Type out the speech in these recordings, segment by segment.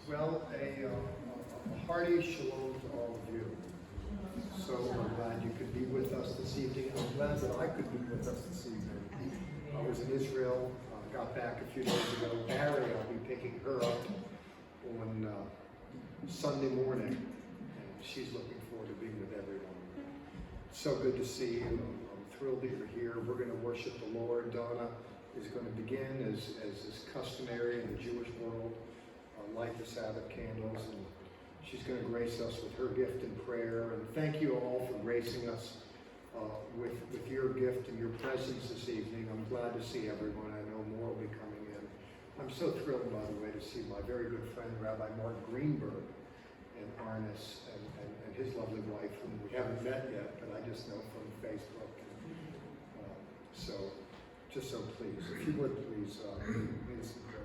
Well, a hearty shalom to all of you. So I'm glad you could be with us this evening. I'm glad that I could be with us this evening. I was in Israel, got back a few days ago. Barry, I'll be picking her up on Sunday morning, and she's looking forward to being with everyone. So good to see you. I'm thrilled that you're here. We're going to worship the Lord. Donna is going to begin, as is customary in the Jewish world, light the Sabbath candles, and she's going to grace us with her gift in prayer. And thank you all for gracing us with your gift and your presence this evening. I'm glad to see everyone. I know more will be coming in. I'm so thrilled, by the way, to see my very good friend, Rabbi Mark Greenberg, and Arnis, and his lovely wife, whom we haven't met yet, but I just know from Facebook. And, so, just so pleased. If you would please, lead us in prayer.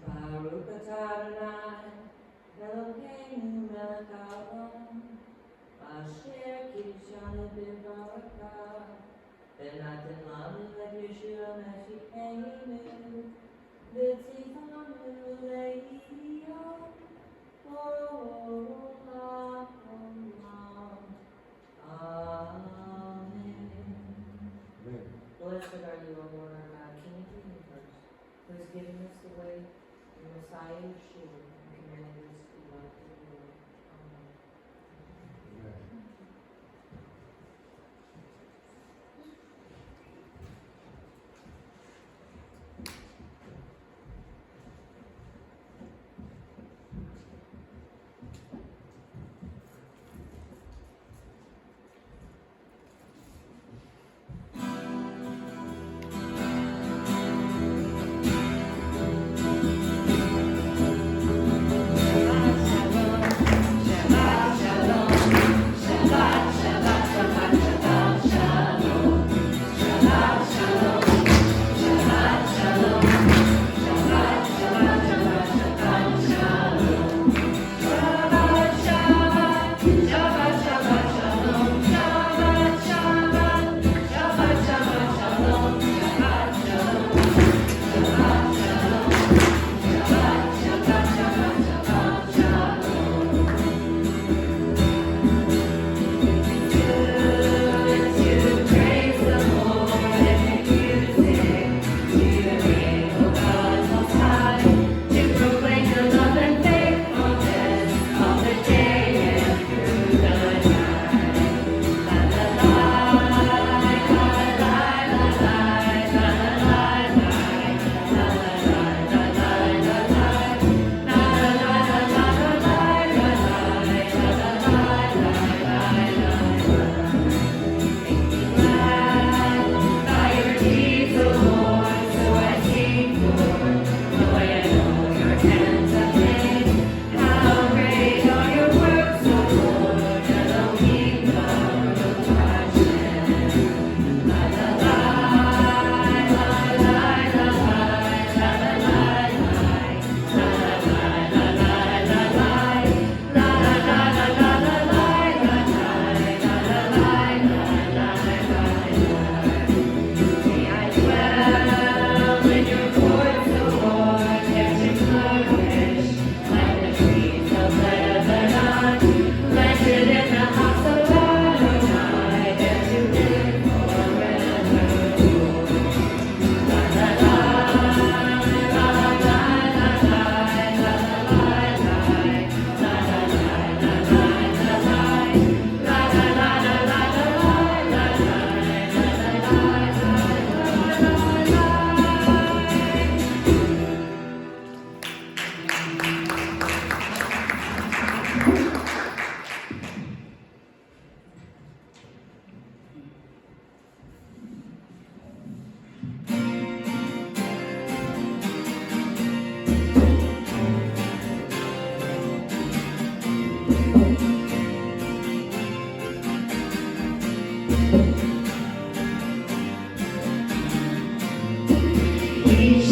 Baruch atah Adonai, Eloheinu melech haolam, asher kiddushanu b'barakah, v'natan lanu et Yeshua Mashiachenu, v'tzivanu le'iyah, olam. Amen. Blessed are you, O Lord our God, King of the universe, who has given us the way, the Messiah Yeshua, and commanded us to love the Lord. Amen.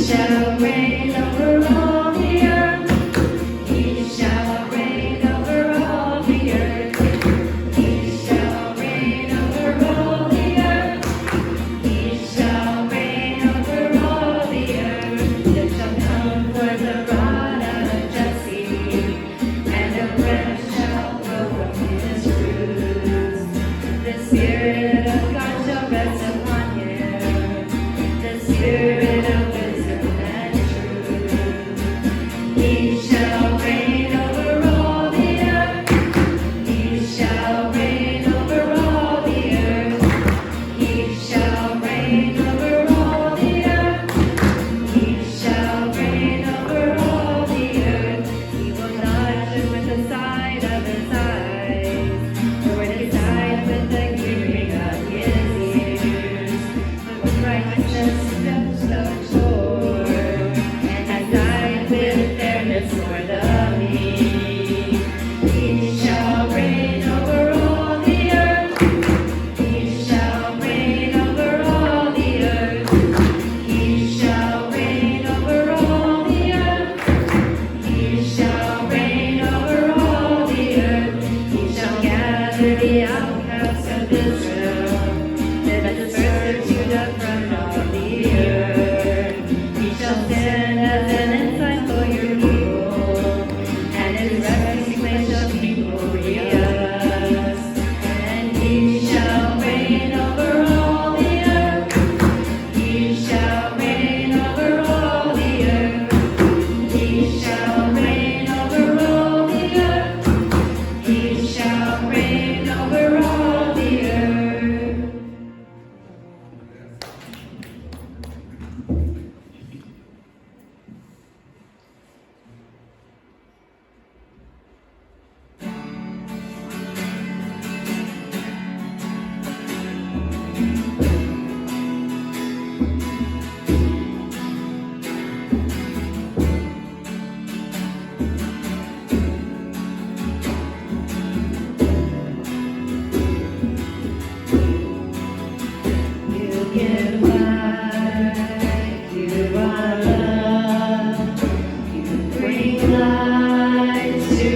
shall reign over all the earth. He shall reign over all the earth. He shall reign over all the earth. He shall reign over all the earth. There shall come forth a rod out of Jesse, and a branch shall grow from his roots. The Spirit of God shall rest upon him, the Spirit of wisdom and truth. He shall reign over all the earth. He shall reign over all the earth. He shall reign over all the earth. He shall reign over all the earth. He will not look with the side of his eyes, nor with his eyes with the hearing of his ears. But with righteousness steps of sword, and his eyes with fairness for the meek. He shall reign over all the earth. He shall reign over all the earth. He shall reign over all the earth. He shall reign over all the earth. He shall gather the outcasts of Israel, that disperse Judah from all the earth. He shall stand as an ensign for your people, and his resting place shall be glorious. And he shall reign over all the earth. He shall reign over all the earth. He shall reign over all the earth. He shall reign over all the earth. You give life, you are love, you bring light to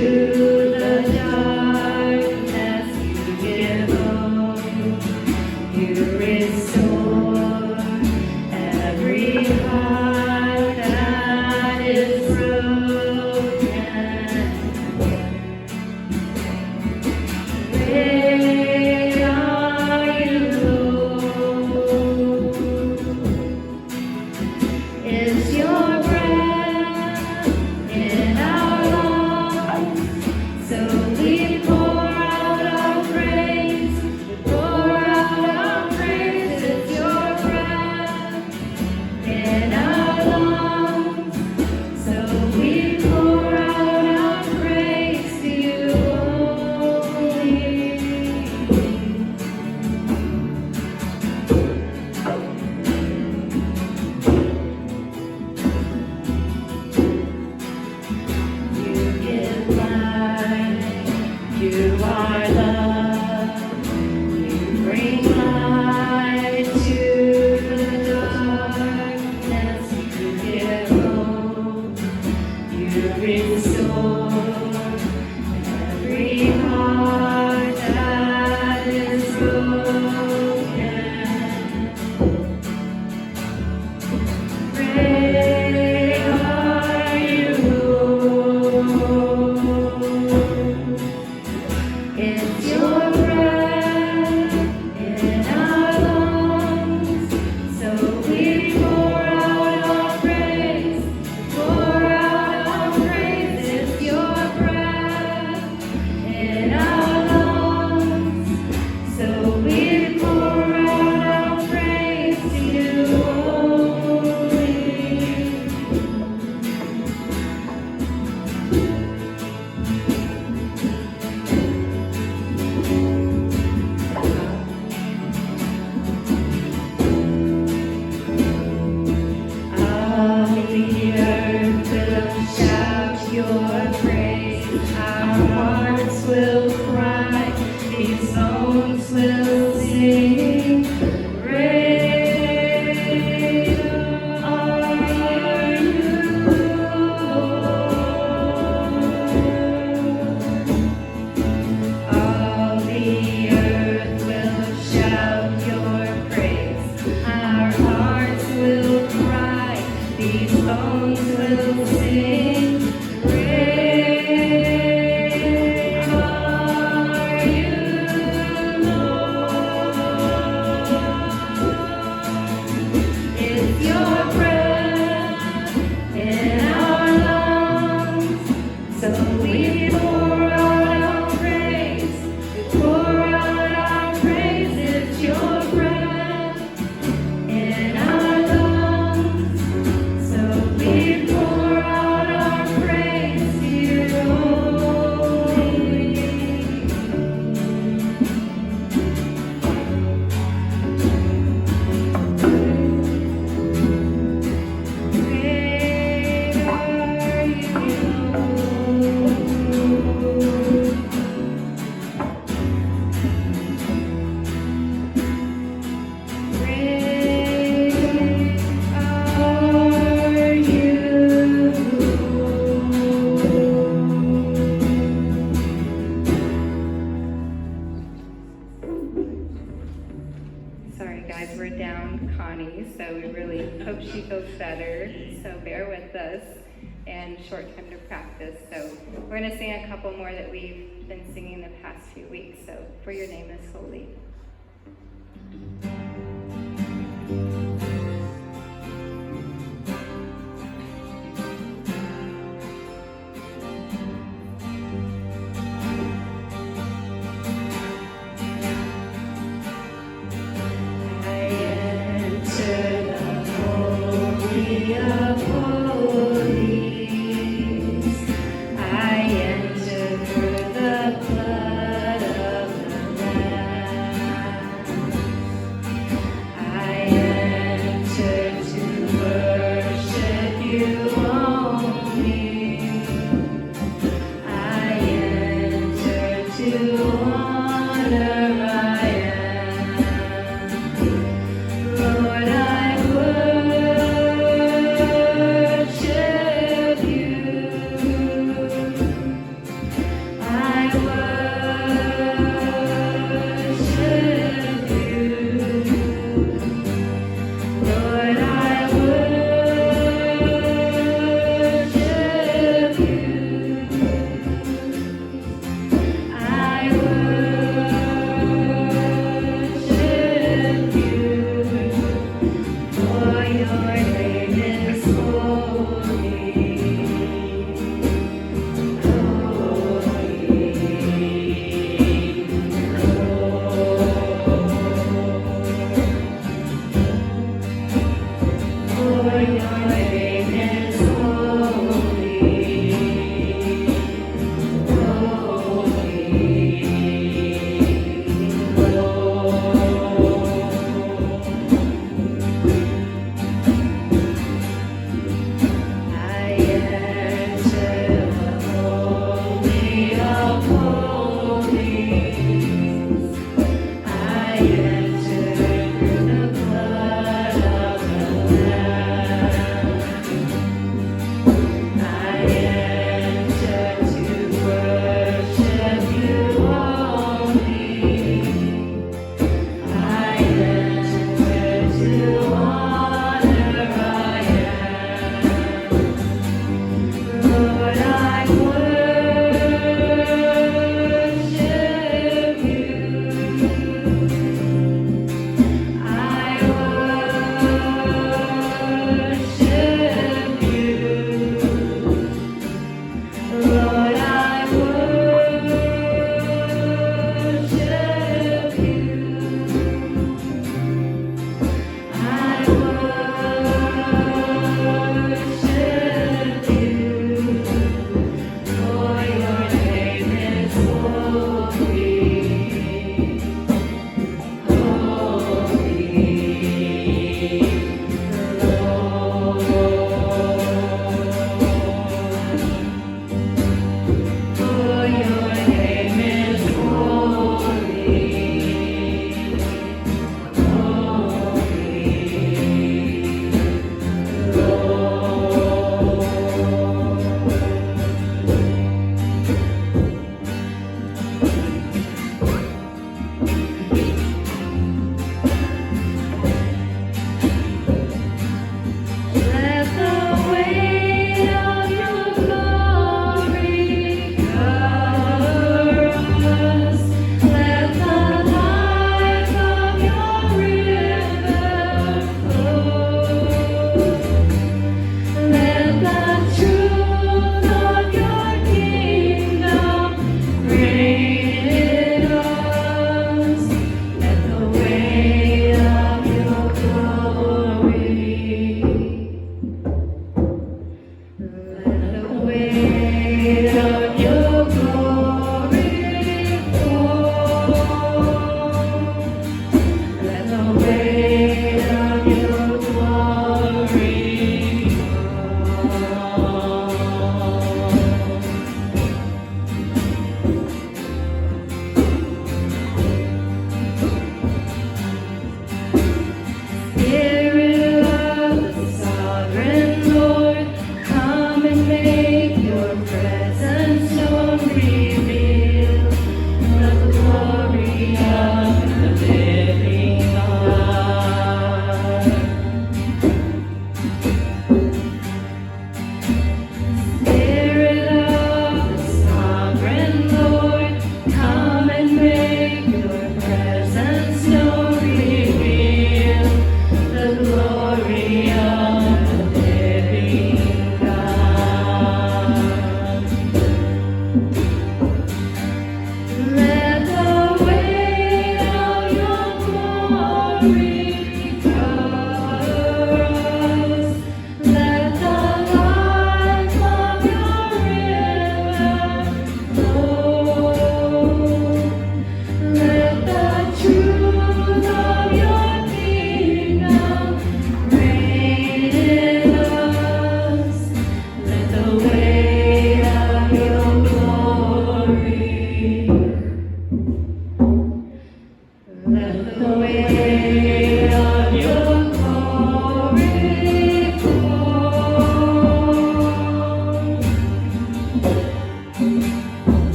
the darkness, you give hope, you restore every heart that is broken. Great are you, Lord. It's your breath in our lungs, so we pour out our praise. We pour out our praise. It's your breath in our lungs, so we pour out our praise to you only. You give life, you are love, you bring light to the darkness, you give hope, you restore every heart that is broken. Great are you, Lord. It's your breath in our lungs, so we pour out our praise. Pour out our praise. It's your breath in our lungs, so we pour out our praise to you only. All the earth will shout your praise. Our hearts will cry. These bones will sing. Great are songs will sing. Great are you, Lord. It's your breath in our lungs, so we pour out our praise. We pour out our praise. It's your breath in our lungs, so we pour out our praise to you only. Great are you, Lord. Great are you, Sorry guys, we're down Connie, so we really hope she feels better. So bear with us, and short time to practice. So we're going to sing a couple more that we've been singing the past few weeks. So for your name is holy. I enter the holy of holies. I enter through the blood of the Lamb. I enter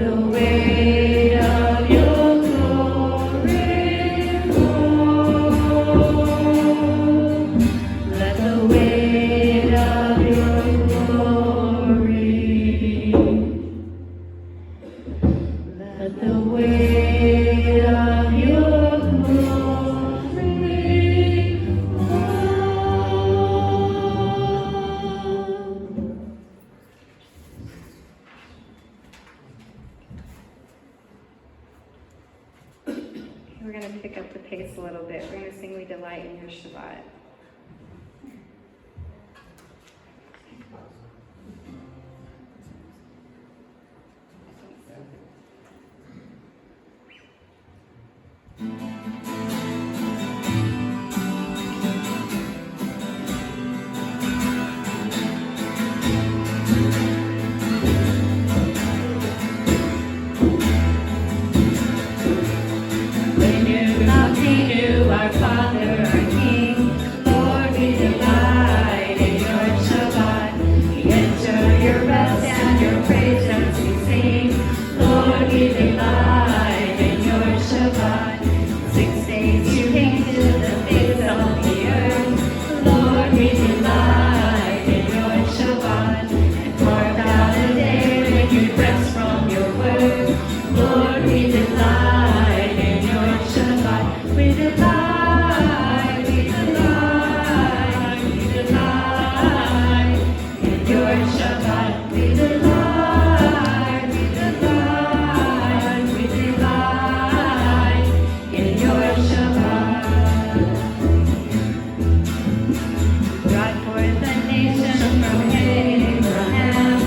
the weight of your glory fall. Let the weight of your glory. Let the weight of your glory fall. We're going to pick up the pace a little bit. We're going to sing We Delight in Your Shabbat. When you love me, you are Father, our King. Lord, we delight in your Shabbat. We enter your rest and your praise as we sing. Lord, we delight in your Shabbat. 6 days you came to the face of the earth. Lord, we delight in your Shabbat. And carve out a day when you rest from your word. Lord, we delight in your Shabbat. We delight, we delight, we delight in your Shabbat. We delight, we delight, we delight in your Shabbat. Brought forth the nation from Abraham.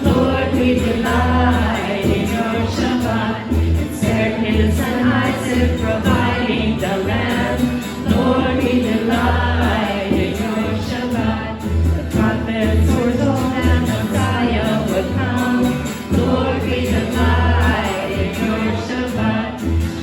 Lord, we delight in your Shabbat. And Sarah, his son Isaac, providing the land. Lord, we delight in your Shabbat. The prophets foretold that Messiah would come. Lord, we delight in your Shabbat.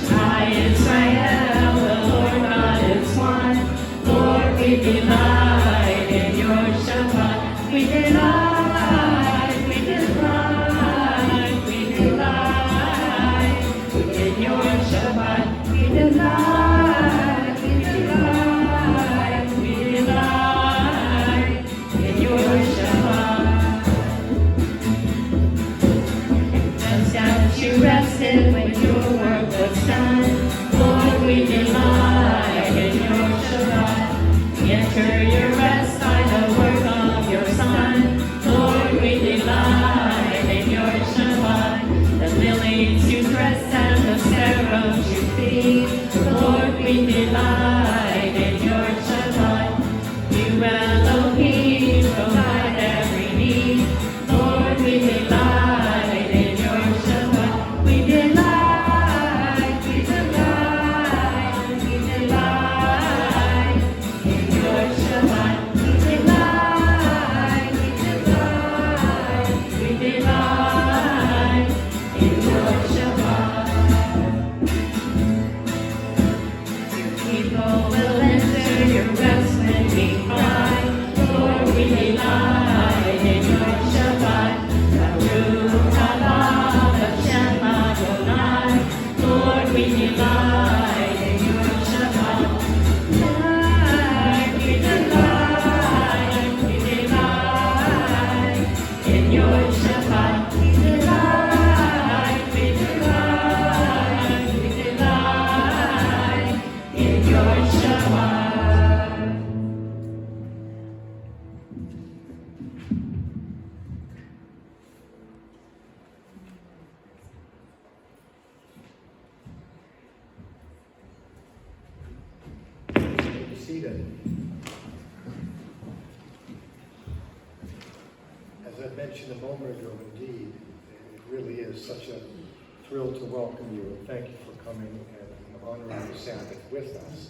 Shai Israel, the Lord God is one. Lord, we delight in your Shabbat. We delight, we delight, we delight in your Shabbat. We delight, we delight, we delight in your Shabbat. Just as you rested when your work was done, Lord, we delight in your Shabbat. We enter your rest by the work of your Son. Lord, we delight in your Shabbat. The lilies you dress and the sparrows you feed. Lord, we delight in your Shabbat. You Elohim provide every need. Lord, we delight in your Shabbat. We delight, we delight, we delight in your Shabbat. We delight, we delight, we delight in your Shabbat. Your people will enter your rest when we cry. Lord, we delight in your Shabbat. Baruch haba Hashem Adonai. Lord, we delight in your Shabbat. Delight, we delight, we delight in your Shabbat. We delight, we delight, we delight in your Shabbat. Be seated. As I mentioned a moment ago, indeed, it really is such a thrill to welcome you and thank you for coming and honoring the Sabbath with us.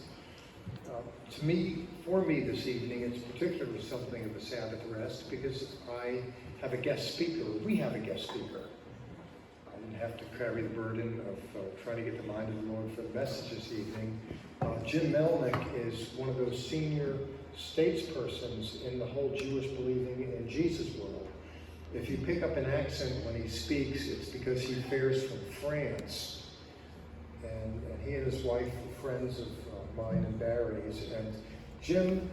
For me this evening, it's particularly something of a Sabbath rest because I have a guest speaker. We have a guest speaker. I didn't have to carry the burden of trying to get the mind of the Lord for the message this evening. Jim Melnick is one of those senior statespersons in the whole Jewish believing in Jesus world. If you pick up an accent when he speaks, it's because he fares from France. And he and his wife were friends of mine and Barry's. And Jim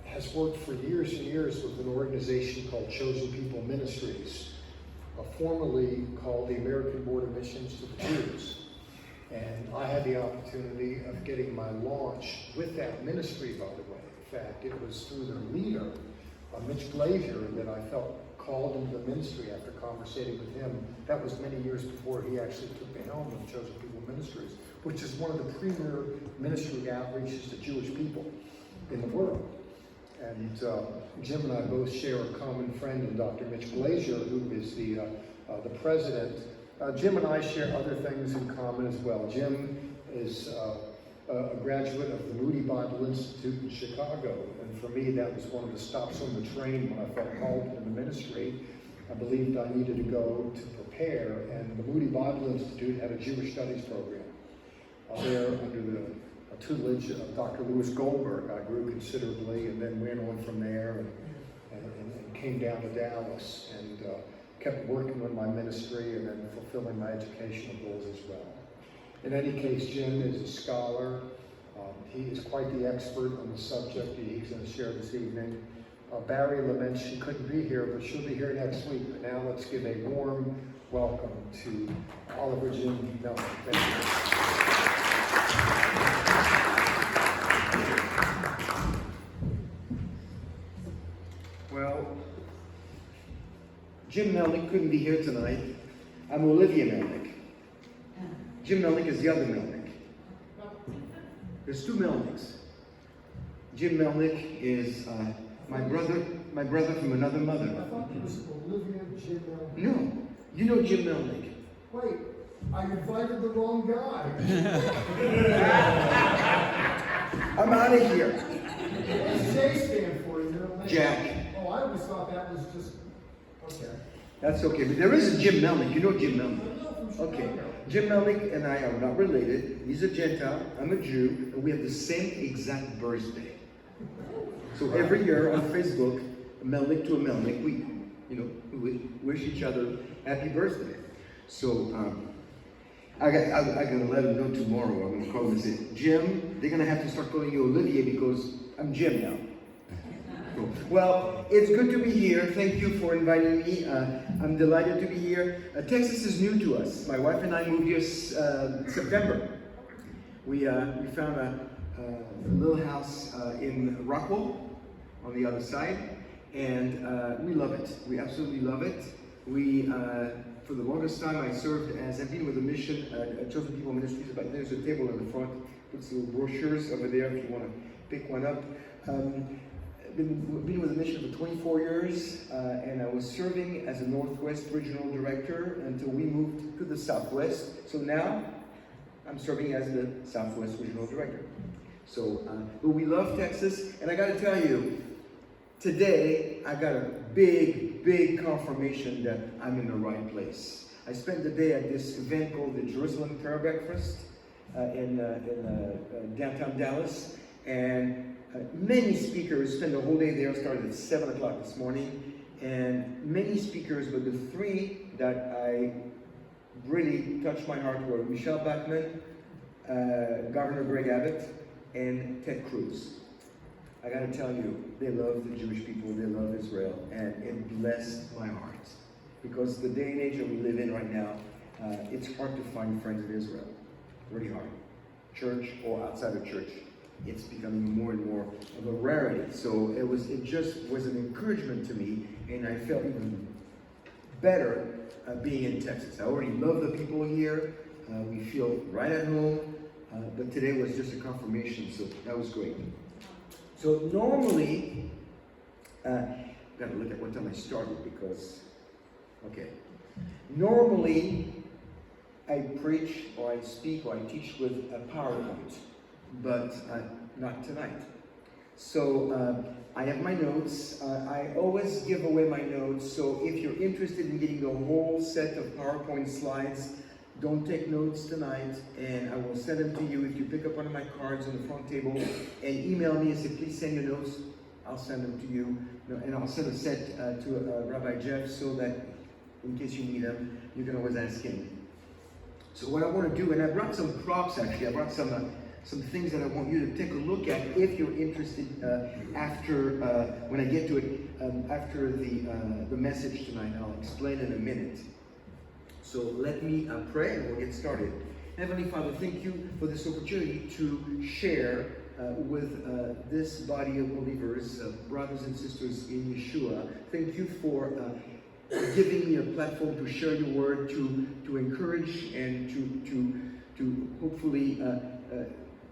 has worked for years and years with an organization called Chosen People Ministries, formerly called the American Board of Missions to the Jews. And I had the opportunity of getting my launch with that ministry, by the way. In fact, it was through their leader, Mitch Glazier, that I felt called into the ministry after conversating with him. That was many years before he actually took the helm of Chosen People Ministries, which is one of the premier ministry outreaches to Jewish people in the world. And Jim and I both share a common friend in Dr. Mitch Glazier, who is the president. Jim and I share other things in common as well. Jim is a graduate of the Moody Bible Institute in Chicago. And for me, that was one of the stops on the train when I felt called into the ministry. I believed I needed to go to prepare. And the Moody Bible Institute had a Jewish studies program. There, under the tutelage of Dr. Louis Goldberg, I grew considerably and then went on from there and came down to Dallas and kept working on my ministry and then fulfilling my educational goals as well. In any case, Jim is a scholar. He is quite the expert on the subject he's going to share this evening. Barry laments she couldn't be here, but she'll be here next week. But now let's give a warm welcome to Oliver Jim Melton. Thank you. Well, Jim Melnick couldn't be here tonight. I'm Olivia Melnick. Jim Melnick is the other Melnick. There's two Melnicks. Jim Melnick is my brother from another mother. I thought it was Olivia Jim Melnick. No, you know Jim Melnick. Wait, I invited the wrong guy. I'm out of here. What does J stand for? You know? Jack. Oh, I always thought that was just, okay. That's okay, but there is a Jim Melnick. You know Jim Melnick. Okay. Jim Melnick and I are not related. He's a Gentile, I'm a Jew, and we have the same exact birthday. So every year on Facebook, Melnick to a Melnick, we wish each other happy birthday. So I gotta let him know tomorrow. I'm gonna call him and say, Jim, they're gonna have to start calling you Olivier because I'm Jim now. Cool. Well, it's good to be here. Thank you for inviting me. I'm delighted to be here. Texas is new to us. My wife and I moved here September. We found a little house in Rockwell on the other side, and we love it. We absolutely love it. For the longest time, I've been with the mission at Chosen People Ministries. But there's a table in the front. Puts little brochures over there if you want to pick one up. Been with the mission for 24 years, and I was serving as a Northwest Regional Director until we moved to the Southwest. So now, I'm serving as the Southwest Regional Director. So, but we love Texas, and I got to tell you, today I got a big confirmation that I'm in the right place. I spent the day at this event called the Jerusalem Prayer Breakfast in downtown Dallas, and many speakers spent the whole day there. Started at 7 o'clock this morning, and many speakers, but the three that I really touched my heart were Michelle Bachmann, Governor Greg Abbott, and Ted Cruz. I got to tell you, they love the Jewish people, they love Israel, and it blessed my heart. Because the day and age that we live in right now, it's hard to find friends in Israel. Really hard. Church or outside of church. It's becoming more and more of a rarity. So it just was an encouragement to me, and I felt even better being in Texas. I already love the people here. We feel right at home, but today was just a confirmation, so that was great. So normally, gotta look at what time I started because, okay. Normally, I preach or I speak or I teach with a PowerPoint, but not tonight. So I have my notes. I always give away my notes, so if you're interested in getting the whole set of PowerPoint slides, don't take notes tonight, and I will send them to you. If you pick up one of my cards on the front table and email me and say, please send your notes, I'll send them to you. and I'll send a set to Rabbi Jeff so that in case you need them, you can always ask him. So what I want to do, and I brought some props actually, I brought some things that I want you to take a look at if you're interested after, when I get to it, after the message tonight. I'll explain in a minute. So let me pray and we'll get started. Heavenly Father, thank you for this opportunity to share with this body of believers, brothers and sisters in Yeshua. Thank you for giving me a platform to share your word, to encourage and to hopefully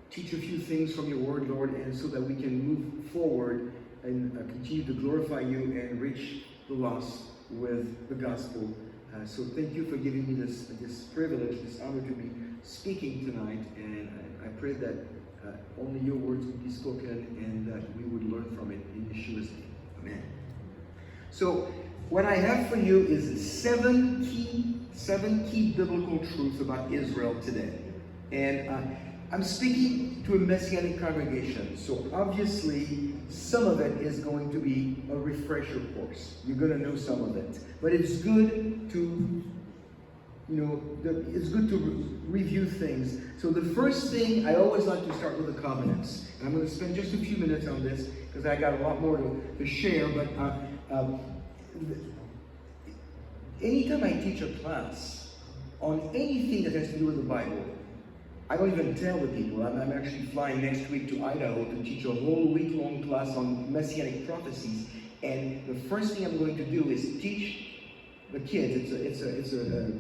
teach a few things from your word, Lord, and so that we can move forward and continue to glorify you and reach the lost with the gospel. So thank you for giving me this privilege, this honor to be speaking tonight, and I pray that only your words would be spoken and that we would learn from it in Yeshua's name. Amen. So what I have for you is seven key biblical truths about Israel today. And I'm speaking to a Messianic congregation, so obviously some of it is going to be a refresher course. You're going to know some of it. But it's good to, it's good to review things. So the first thing, I always like to start with the covenants. And I'm going to spend just a few minutes on this because I got a lot more to share. But anytime I teach a class on anything that has to do with the Bible, I don't even tell the people. I'm actually flying next week to Idaho to teach a whole week-long class on Messianic prophecies. And the first thing I'm going to do is teach the kids. It's a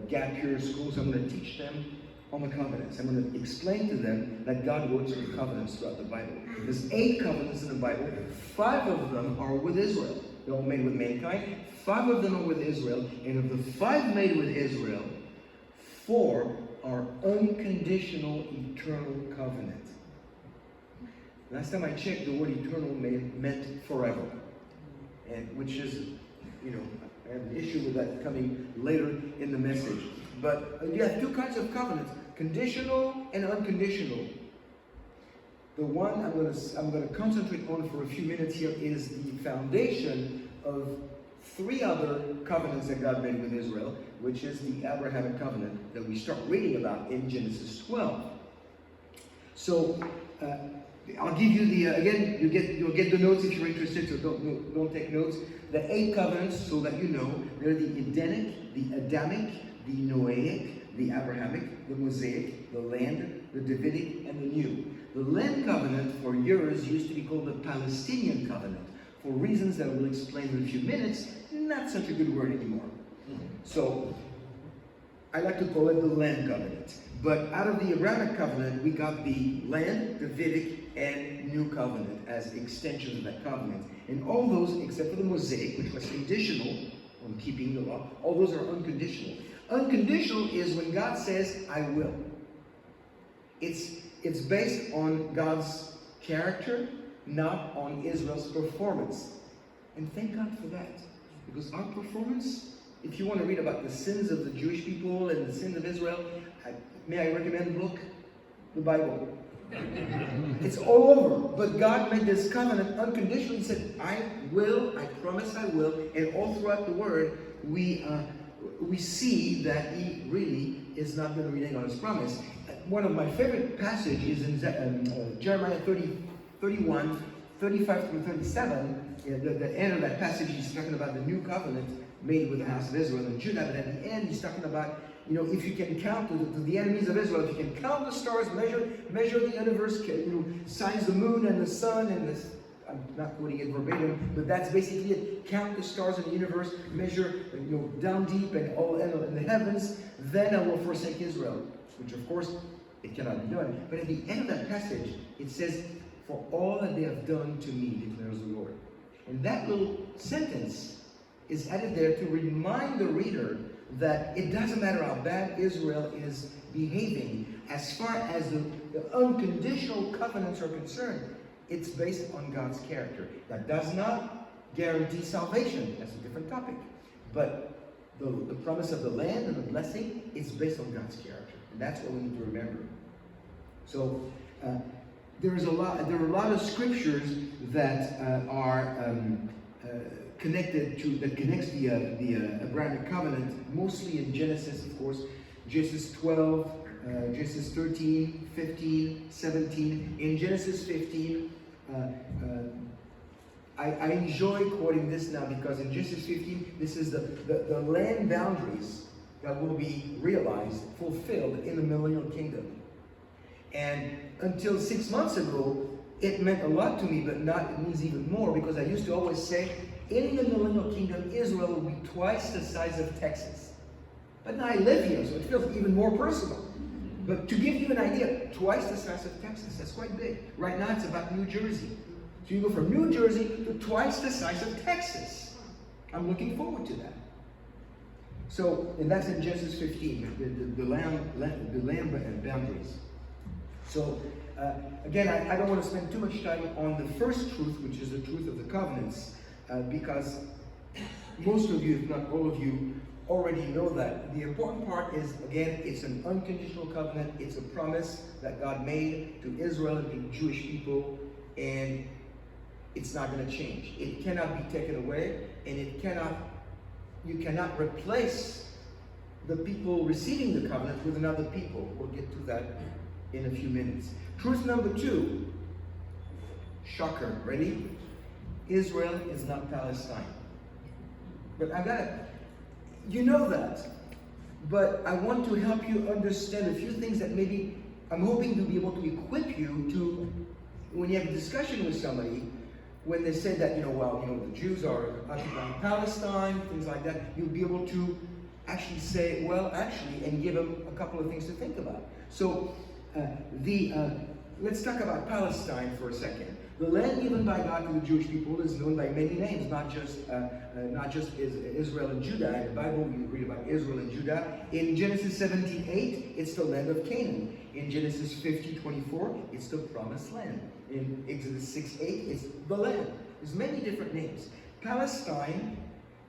gap year school, so I'm going to teach them on the covenants. I'm going to explain to them that God works with covenants throughout the Bible. There's 8 covenants in the Bible. 5 of them are with Israel. They're all made with mankind. 5 of them are with Israel. And of the 5 made with Israel, 4 are unconditional eternal covenant. Last time I checked, the word eternal meant forever. And which is, I have an issue with that coming later in the message. But you have 2 kinds of covenants, conditional and unconditional. The one I'm going to concentrate on for a few minutes here is the foundation of 3 other covenants that God made with Israel, which is the Abrahamic covenant that we start reading about in Genesis 12. So I'll give you the again. You'll get the notes if you're interested. So don't take notes. The 8 covenants, so that you know, they're the Edenic, the Adamic, the Noahic, the Abrahamic, the Mosaic, the land, the Davidic, and the New. The land covenant for years used to be called the Palestinian covenant. For reasons that we'll explain in a few minutes, not such a good word anymore. So, I like to call it the land covenant. But out of the Abrahamic covenant, we got the land, Davidic, and New covenant as extensions of that covenant. And all those, except for the Mosaic, which was conditional on keeping the law, all those are unconditional. Unconditional is when God says, I will. It's based on God's character, not on Israel's performance. And thank God for that. Because our performance, if you want to read about the sins of the Jewish people and the sins of Israel, may I recommend the book? The Bible. It's all over. But God made this covenant unconditionally. He said, I will, I promise I will. And all throughout the Word, we see that He really is not going to renege on His promise. One of my favorite passages is in Jeremiah 31, 35 through 37. The end of that passage, he's talking about the new covenant made with the house of Israel and Judah. But at the end, he's talking about, if you can count to the enemies of Israel, if you can count the stars, measure the universe, size the moon and the sun and the, I'm not quoting it verbatim, but that's basically it. Count the stars in the universe, measure, down deep and all in the heavens. Then I will forsake Israel, which of course it cannot be done. But at the end of that passage, it says, "For all that they have done to me, declares the Lord." And that little sentence is added there to remind the reader that it doesn't matter how bad Israel is behaving, as far as the unconditional covenants are concerned, it's based on God's character. That does not guarantee salvation. That's a different topic. But the promise of the land and the blessing is based on God's character. And that's what we need to remember. So, there are a lot of scriptures that are connects the Abrahamic covenant, mostly in Genesis, of course, Genesis 12, Genesis 13, 15, 17. In Genesis 15, I enjoy quoting this now because in Genesis 15, this is the land boundaries that will be realized, fulfilled in the millennial kingdom. And until 6 months ago, it meant a lot to me, but not, it means even more, because I used to always say, in the millennial kingdom, Israel will be twice the size of Texas. But now I live here, so it feels even more personal. But to give you an idea, twice the size of Texas, that's quite big. Right now it's about New Jersey. So you go from New Jersey to twice the size of Texas. I'm looking forward to that. So, and that's in Genesis 15, the land boundaries. So, again, I don't want to spend too much time on the first truth, which is the truth of the covenants, because most of you, if not all of you, already know that. The important part is, again, it's an unconditional covenant. It's a promise that God made to Israel and to the Jewish people, and it's not going to change. It cannot be taken away, and you cannot replace the people receiving the covenant with another people. We'll get to that in a few minutes. Truth number 2, shocker, ready? Israel is not Palestine. But you know that. But I want to help you understand a few things that maybe I'm hoping to be able to equip you to, when you have a discussion with somebody, when they say that, the Jews are occupying Palestine, things like that, you'll be able to actually say, and give them a couple of things to think about. So, let's talk about Palestine for a second. The land given by God to the Jewish people is known by many names, not just Israel and Judah. In the Bible, we read about Israel and Judah. In Genesis 17:8, it's the land of Canaan. In Genesis 50:24, it's the promised land. In Exodus 6:8, it's the land. There's many different names. Palestine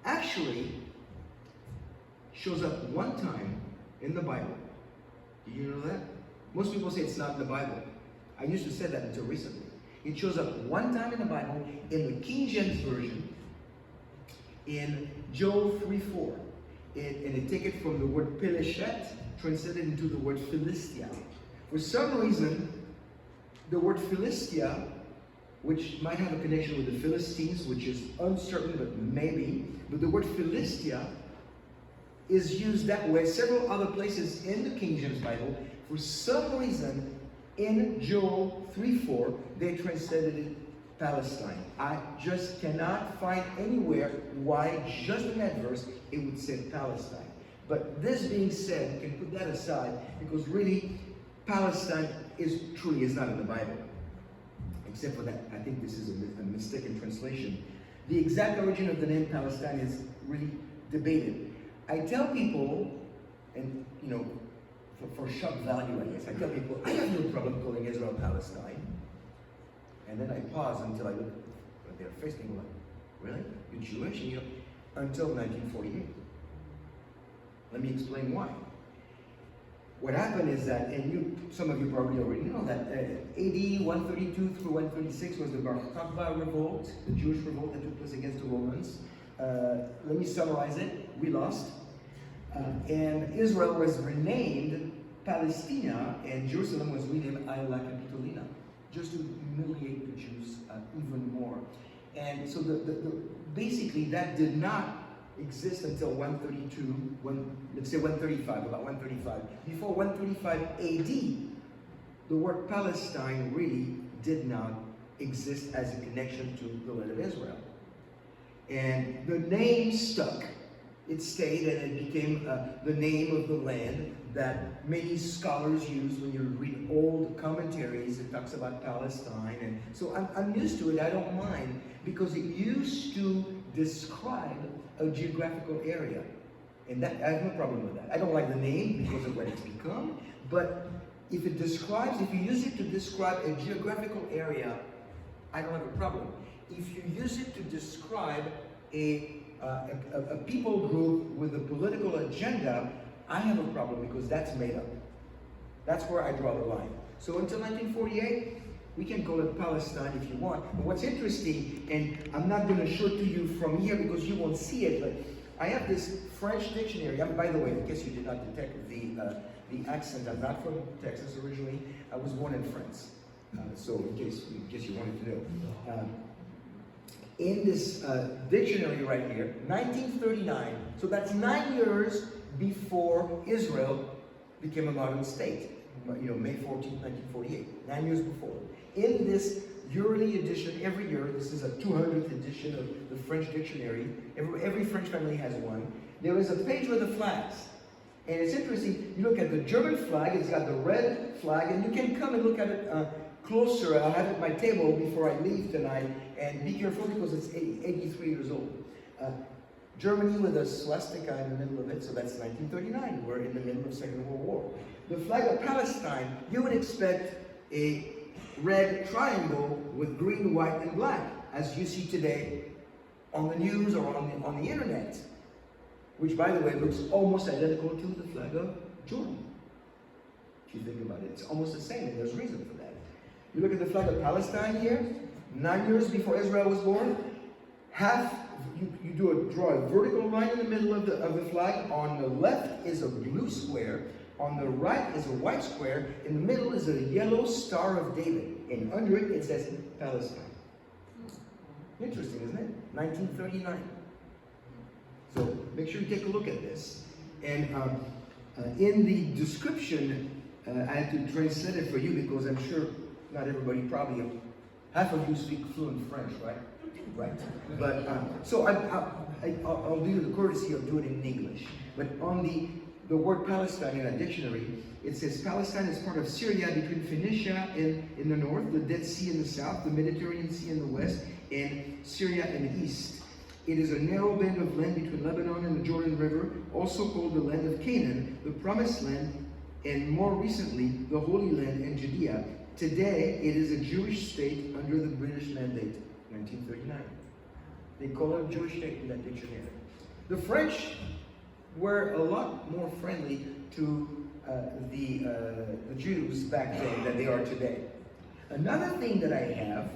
actually shows up one time in the Bible. Do you know that? Most people say it's not in the Bible. I used to say that until recently. It shows up one time in the Bible, in the King James Version, in Joel 3:4. And they take it from the word Peleshet, translated into the word Philistia. For some reason, the word Philistia, which might have a connection with the Philistines, which is uncertain, but maybe, but the word Philistia is used that way several other places in the King James Bible. For some reason, in Joel 3:4, they translated it Palestine. I just cannot find anywhere why just in that verse it would say Palestine. But this being said, we can put that aside, because really Palestine truly is not in the Bible. Except for that, I think this is a mistaken translation. The exact origin of the name Palestine is really debated. I tell people, and for shock value, I guess, I tell people, I have no problem calling Israel Palestine. And then I pause until I look at their face and go like, really? You're Jewish? And until 1948. Let me explain why. What happened is that, and some of you probably already know that, AD 132 through 136 was the Bar Kokhba revolt, the Jewish revolt that took place against the Romans. Let me summarize it. We lost. And Israel was renamed Palestina, and Jerusalem was renamed Aila Capitolina, just to humiliate the Jews even more. And so basically that did not exist until 132, let's say 135, about 135. Before 135 AD, the word Palestine really did not exist as a connection to the land of Israel. And the name stuck. It stayed, and it became the name of the land that many scholars use when you read old commentaries. It talks about Palestine, and so I'm used to it. I don't mind, because it used to describe a geographical area, and that I have no problem with that. I don't like the name because of what it's become, but if you use it to describe a geographical area, I don't have a problem. If you use it to describe a people group with a political agenda, I have a problem, because that's made up. That's where I draw the line. So until 1948, We can call it Palestine if you want. But what's interesting, and I'm not going to show it to you from here because you won't see it, but I have this French dictionary. By the way, in case you did not detect the accent, I'm not from Texas originally. I was born in France. So in case you wanted to know. In this dictionary right here, 1939, so that's 9 years before Israel became a modern state. May 14, 1948, 9 years before. In this yearly edition, every year, this is a 200th edition of the French dictionary. Every French family has one. There is a page with the flags. And it's interesting, you look at the German flag, it's got the red flag, and you can come and look at it closer. I'll have it at my table before I leave tonight, and be careful because it's 83 years old. Germany with a swastika in the middle of it, so that's 1939. We're in the middle of Second World War. The flag of Palestine, you would expect a red triangle with green, white, and black, as you see today on the news or on the internet, which, by the way, looks almost identical to the flag of Jordan. If you think about it, it's almost the same, and there's reason for that. You look at the flag of Palestine here, 9 years before Israel was born. You draw a vertical line in the middle of the flag. On the left is a blue square. On the right is a white square. In the middle is a yellow Star of David. And under it, it says Palestine. Interesting, isn't it? 1939. So make sure you take a look at this. And in the description, I had to translate it for you because I'm sure not everybody, probably half of you speak fluent French, right? Right. But so I'll do the courtesy of doing it in English. But on the word Palestine in a dictionary, it says Palestine is part of Syria between Phoenicia in the north, the Dead Sea in the south, the Mediterranean Sea in the west, and Syria in the east. It is a narrow band of land between Lebanon and the Jordan River, also called the land of Canaan, the Promised Land, and more recently, the Holy Land and Judea. Today, it is a Jewish state under the British Mandate, 1939. They call it a Jewish state in that dictionary. The French were a lot more friendly to the Jews back then than they are today. Another thing that I have,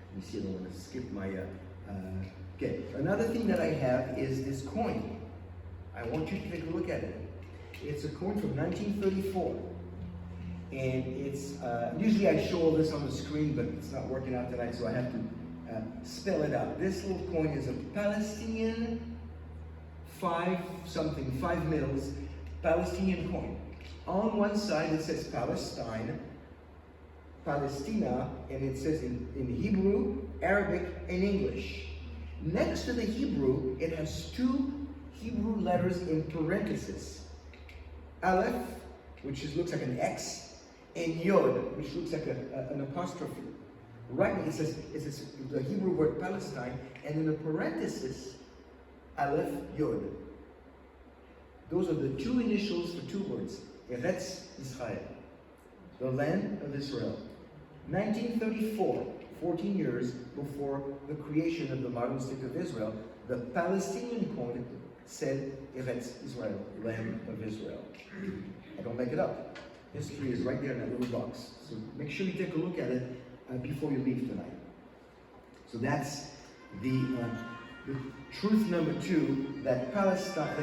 let me see, I don't want to skip my, okay. Another thing that I have is this coin. I want you to take a look at it. It's a coin from 1934. And it's, usually I show all this on the screen, but it's not working out tonight, so I have to spell it out. This little coin is a Palestinian 5 mils Palestinian coin. On one side it says Palestine, Palestina, and it says in Hebrew, Arabic, and English. Next to the Hebrew, it has 2 Hebrew letters in parentheses. Aleph, which looks like an X, and Yod, which looks like an apostrophe. Right, it says the Hebrew word Palestine, and in the parenthesis, Aleph, Yod. Those are the 2 initials for 2 words. Eretz Israel, the land of Israel. 1934, 14 years before the creation of the modern state of Israel, the Palestinian coin said Eretz Israel, land of Israel. I don't make it up. History is right there in that little box. So make sure you take a look at it before you leave tonight. So that's the truth number 2, that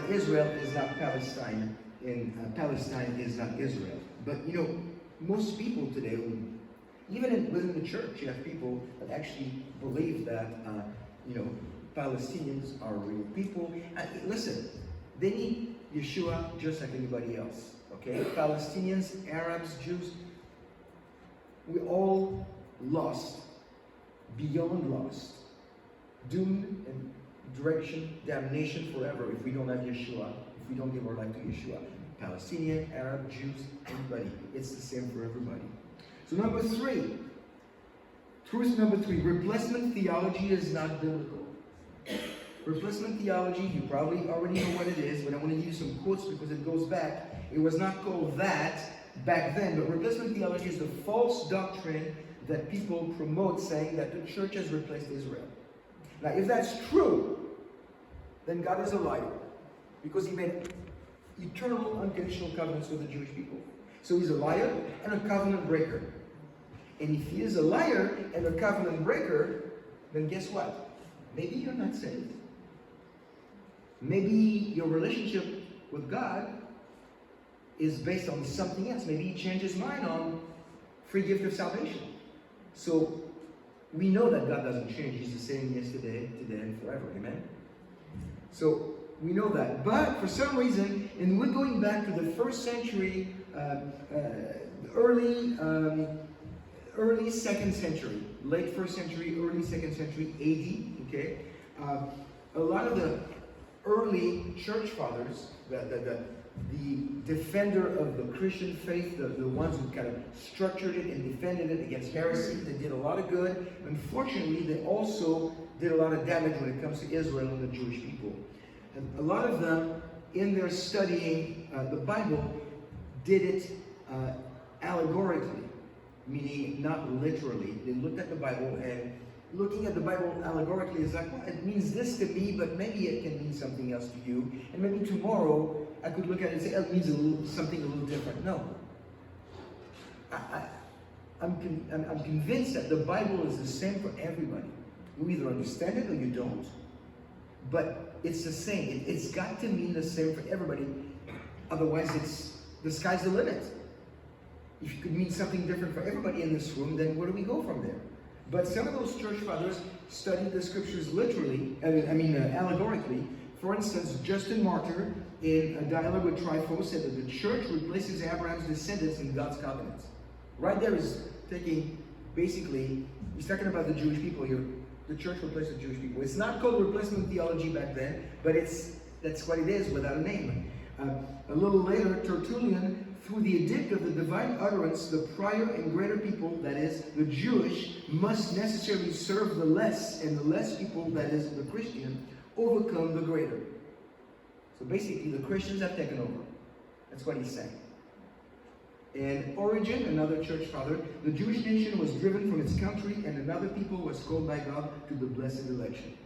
Israel is not Palestine, and Palestine is not Israel. But most people today, even within the church, you have people that actually believe that Palestinians are real people. Listen, they need Yeshua just like anybody else. Okay, Palestinians, Arabs, Jews, we all lost, beyond lost, doomed and direction, damnation forever if we don't have Yeshua, if we don't give our life to Yeshua. Palestinian, Arab, Jews, anybody. It's the same for everybody. So number 3, truth number 3, replacement theology is not biblical. Replacement theology, you probably already know what it is, but I want to give you some quotes because it goes back. It was not called that back then, but replacement theology is the false doctrine that people promote, saying that the church has replaced Israel. Now, if that's true, then God is a liar, because he made eternal, unconditional covenants with the Jewish people. So he's a liar and a covenant breaker. And if he is a liar and a covenant breaker, then guess what? Maybe you're not saved. Maybe your relationship with God is based on something else. Maybe he changed his mind on free gift of salvation. So we know that God doesn't change. He's the same yesterday, today, and forever. Amen? So we know that. But for some reason, and we're going back to the first century, early second century, late first century, early second century AD, okay? A lot of the early church fathers, the defender of the Christian faith, the ones who kind of structured it and defended it against heresy, they did a lot of good. Unfortunately, they also did a lot of damage when it comes to Israel and the Jewish people. And a lot of them, in their studying the Bible, did it allegorically, meaning not literally. They looked at the Bible, and looking at the Bible allegorically is like, well, it means this to me, but maybe it can mean something else to you. And maybe tomorrow I could look at it and say, oh, it means something a little different. No. I'm convinced that the Bible is the same for everybody. You either understand it or you don't. But it's the same. It's got to mean the same for everybody. Otherwise, the sky's the limit. If it could mean something different for everybody in this room, then where do we go from there? But some of those church fathers studied the scriptures literally, allegorically. For instance, Justin Martyr, in a dialogue with Trypho, said that the church replaces Abraham's descendants in God's covenant. Right there is taking, basically, he's talking about the Jewish people here. The church replaced the Jewish people. It's not called replacement theology back then, but that's what it is without a name. A little later, Tertullian, through the edict of the divine utterance, the prior and greater people, that is, the Jewish, must necessarily serve the less, and the less people, that is, the Christian, overcome the greater. So basically, the Christians have taken over. That's what he's saying. And Origen, another church father, the Jewish nation was driven from its country, and another people was called by God to the blessed election.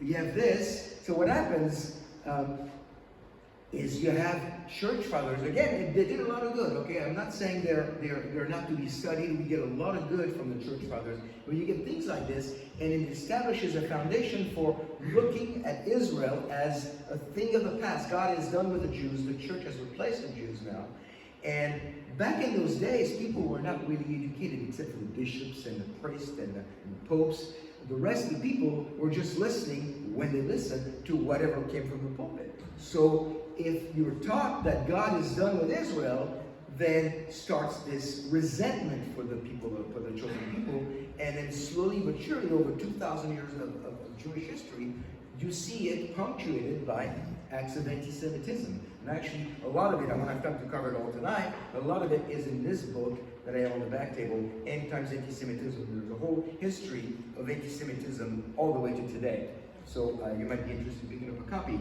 You have this. So what happens is you have church fathers. Again, they did a lot of good. Okay, I'm not saying they're not to be studied. We get a lot of good from the church fathers. But you get things like this, and it establishes a foundation for looking at Israel as a thing of the past. God is done with the Jews. The church has replaced the Jews now. And back in those days, people were not really educated except for the bishops and the priests and the popes. The rest of the people were just listening, when they listened, to whatever came from the pulpit. So if you're taught that God is done with Israel, then starts this resentment for the people, for the chosen people, and then slowly but surely over 2,000 years of Jewish history, you see it punctuated by acts of anti-Semitism. And actually, a lot of it, I won't have time to cover it all tonight, but a lot of it is in this book that I have on the back table, End Times Anti-Semitism. There's a whole history of anti-Semitism all the way to today. So you might be interested in picking up a copy.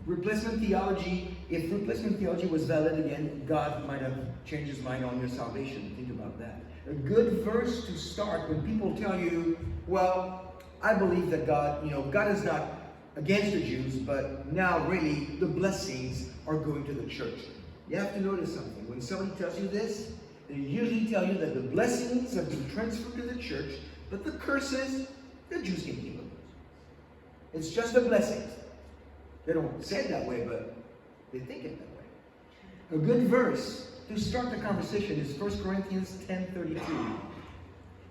Replacement theology, if replacement theology was valid again, God might have changed his mind on your salvation. Think about that. A good verse to start when people tell you, well, I believe that God is not against the Jews, but now really the blessings are going to the church. You have to notice something. When somebody tells you this, they usually tell you that the blessings have been transferred to the church, but the curses, the Jews can keep them. It's just a blessing. They don't say it that way, but they think it that way. A good verse to start the conversation is 1 Corinthians 10:32.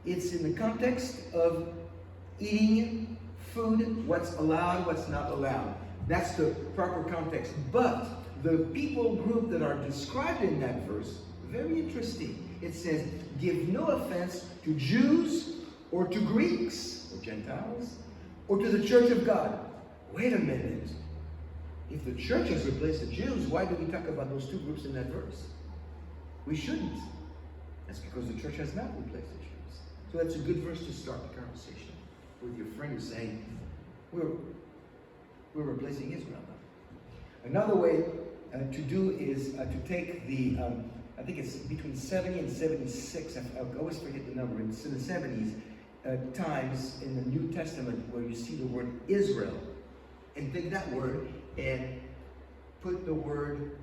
It's in the context of eating food, what's allowed, what's not allowed. That's the proper context. But the people group that are described in that verse, very interesting. It says, give no offense to Jews or to Greeks or Gentiles or to the church of God. Wait a minute. If the church has replaced the Jews, why do we talk about those two groups in that verse? We shouldn't. That's because the church has not replaced the Jews. So that's a good verse to start the conversation with your friend who's saying, we're replacing Israel now. Another way to do is to take the, I think it's between 70 and 76, I always forget the number, it's in the 70s, times in the New Testament where you see the word Israel, and take that word and put the word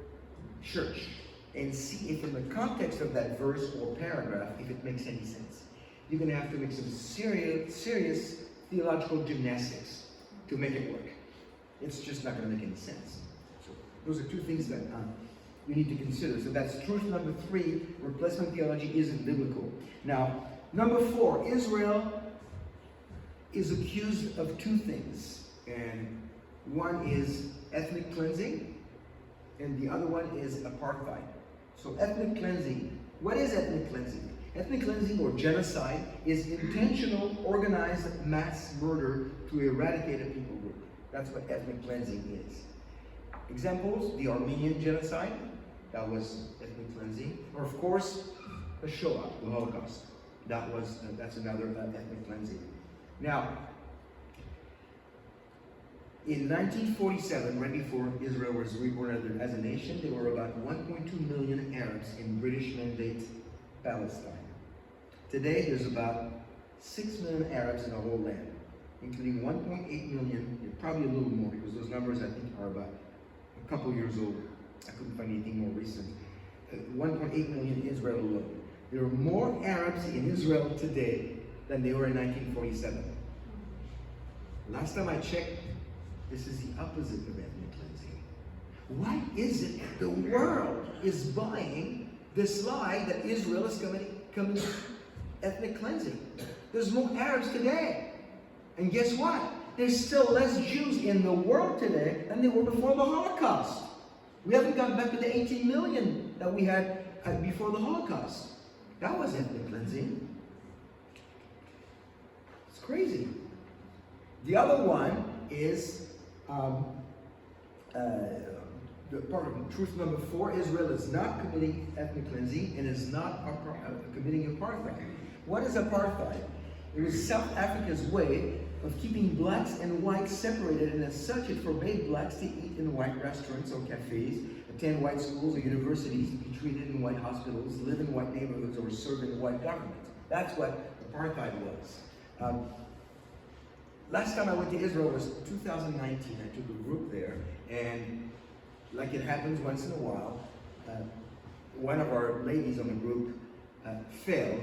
church and see if in the context of that verse or paragraph, if it makes any sense. You're going to have to make some serious theological gymnastics to make it work. It's just not going to make any sense. So those are two things that we need to consider. So that's truth number 3, replacement theology isn't biblical. Now, number 4, Israel is accused of 2 things. And one is ethnic cleansing, and the other one is apartheid. So ethnic cleansing, what is ethnic cleansing? Ethnic cleansing or genocide is intentional, organized mass murder to eradicate a people group. That's what ethnic cleansing is. Examples, the Armenian genocide, that was ethnic cleansing. Or of course, the Shoah, the Holocaust. That's another ethnic cleansing. Now, in 1947, right before Israel was reborn as a nation, there were about 1.2 million Arabs in British Mandate Palestine. Today, there's about 6 million Arabs in the whole land, including 1.8 million, probably a little more, because those numbers, I think, are about a couple years old. I couldn't find anything more recent. 1.8 million in Israel alone. There are more Arabs in Israel today than there were in 1947. Last time I checked, this is the opposite of ethnic cleansing. Why is it the world is buying this lie that Israel is coming ethnic cleansing? There's more Arabs today. And guess what? There's still less Jews in the world today than there were before the Holocaust. We haven't gotten back to the 18 million that we had before the Holocaust. That was ethnic cleansing. It's crazy. The other one is the part of truth number 4, Israel is not committing ethnic cleansing and is not committing apartheid. What is apartheid? It was South Africa's way of keeping blacks and whites separated, and as such it forbade blacks to eat in white restaurants or cafes, attend white schools or universities, be treated in white hospitals, live in white neighborhoods, or serve in white government. That's what apartheid was. Last time I went to Israel was 2019. I took a group there, and like it happens once in a while, one of our ladies on the group fell.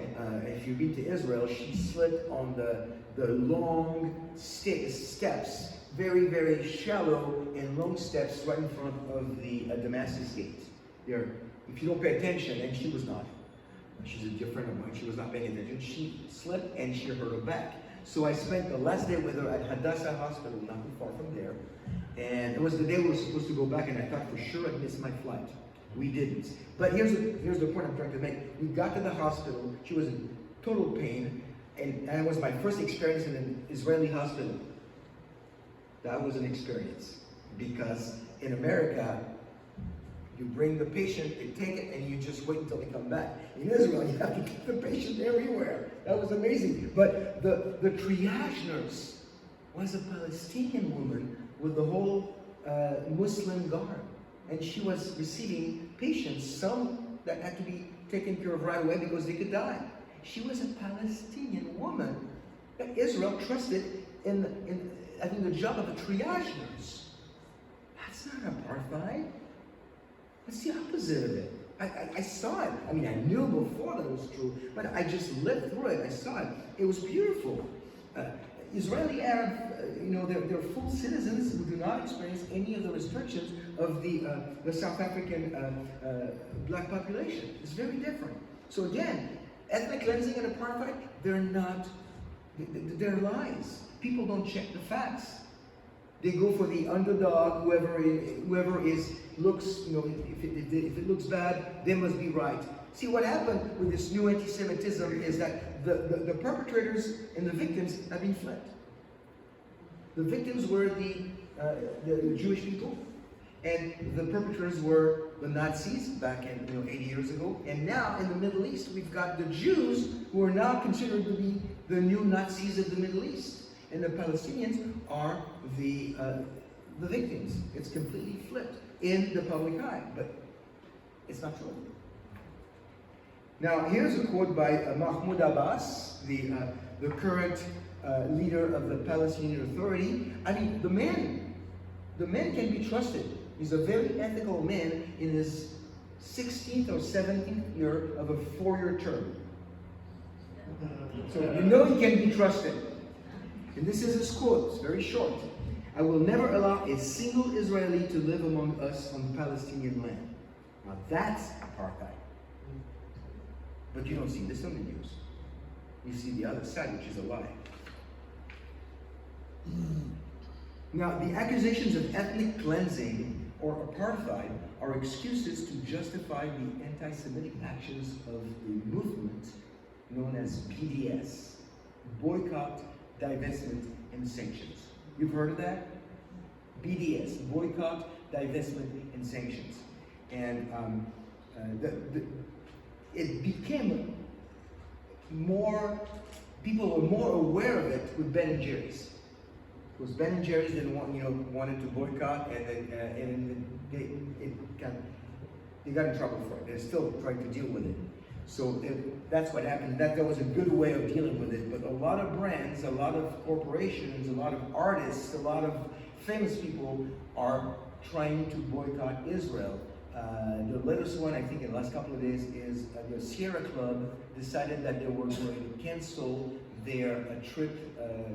If you've been to Israel, she slipped on the long steps, very, very shallow and long steps right in front of the Damascus gate. There, if you don't pay attention, and she was not, she's a dear friend of mine, she was not paying attention, she slipped and she hurt her back. So I spent the last day with her at Hadassah Hospital, not too far from there. And it was the day we were supposed to go back, and I thought for sure I'd miss my flight. We didn't. But here's the point I'm trying to make. We got to the hospital, she was in total pain, and it was my first experience in an Israeli hospital. That was an experience. Because in America, you bring the patient, they take it, and you just wait until they come back. In Israel, you have to keep the patient everywhere. That was amazing. But the triage nurse was a Palestinian woman with the whole Muslim garb. And she was receiving patients, some that had to be taken care of right away because they could die. She was a Palestinian woman that Israel trusted in having the job of a triage nurse. That's not apartheid. That's the opposite of it. I saw it. I mean, I knew before that it was true, but I just lived through it. I saw it. It was beautiful. Israeli Arab, they're full citizens who do not experience any of the restrictions of the South African black population. It's very different. So again, ethnic cleansing and apartheid, they're lies. People don't check the facts. They go for the underdog, whoever looks, if it looks bad, they must be right. See, what happened with this new anti-Semitism is that the perpetrators and the victims have been flipped. The victims were the Jewish people, and the perpetrators were the Nazis back in 80 years ago. And now in the Middle East, we've got the Jews who are now considered to be the new Nazis of the Middle East. And the Palestinians are the victims. It's completely flipped in the public eye, but it's not true. Now, here's a quote by Mahmoud Abbas, the current leader of the Palestinian Authority. I mean, the man can be trusted. He's a very ethical man in his 16th or 17th year of a 4-year term. So you know he can be trusted. And this is his quote, it's very short. I will never allow a single Israeli to live among us on Palestinian land. Now that's apartheid. But you don't see this on the news. You see the other side, which is a lie. Now, the accusations of ethnic cleansing or apartheid are excuses to justify the anti-Semitic actions of a movement known as BDS, Boycott, Divestment, and Sanctions. You've heard of that? BDS, Boycott, Divestment, and Sanctions. And it became more, people were more aware of it with Ben and Jerry's. Because Ben and Jerry's didn't want, wanted to boycott, and they got in trouble for it. They're still trying to deal with it. So that's what happened. That was a good way of dealing with it. But a lot of brands, a lot of corporations, a lot of artists, a lot of famous people are trying to boycott Israel. The latest one, I think, in the last couple of days, is the Sierra Club decided that they were going to cancel their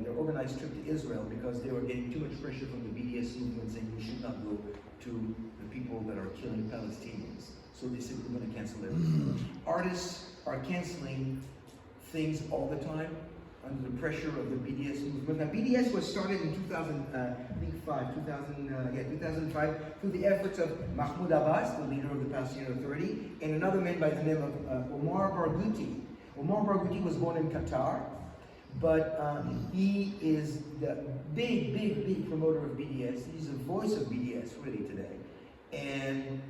their organized trip to Israel because they were getting too much pressure from the BDS movement saying we should not go to the people that are killing Palestinians. So they said we're going to cancel everything. Artists are canceling things all the time under the pressure of the BDS movement. Now, BDS was started in 2005 through the efforts of Mahmoud Abbas, the leader of the Palestinian Authority, and another man by the name of Omar Barghouti. Omar Barghouti was born in Qatar, but he is the big promoter of BDS. He's the voice of BDS really today. And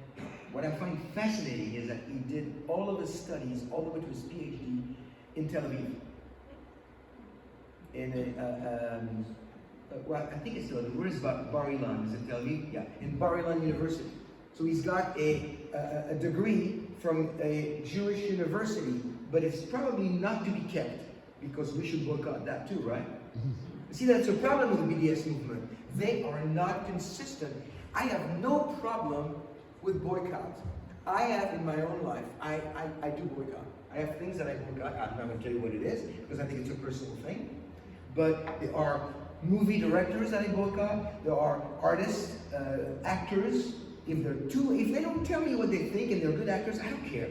what I find fascinating is that he did all of his studies, all the way to his PhD, in Tel Aviv. Well, I think it's Tel Aviv. Where is Bar Ilan? Is it Tel Aviv? Yeah, in Bar Ilan University. So he's got a degree from a Jewish university, but it's probably not to be kept because we should boycott that too, right? See, that's a problem with the BDS movement. They are not consistent. I have no problem with boycott. I have in my own life, I do boycott. I have things that I boycott. I'm not going to tell you what it is because I think it's a personal thing. But there are movie directors that I boycott. There are artists, actors. If they don't tell me what they think and they're good actors, I don't care.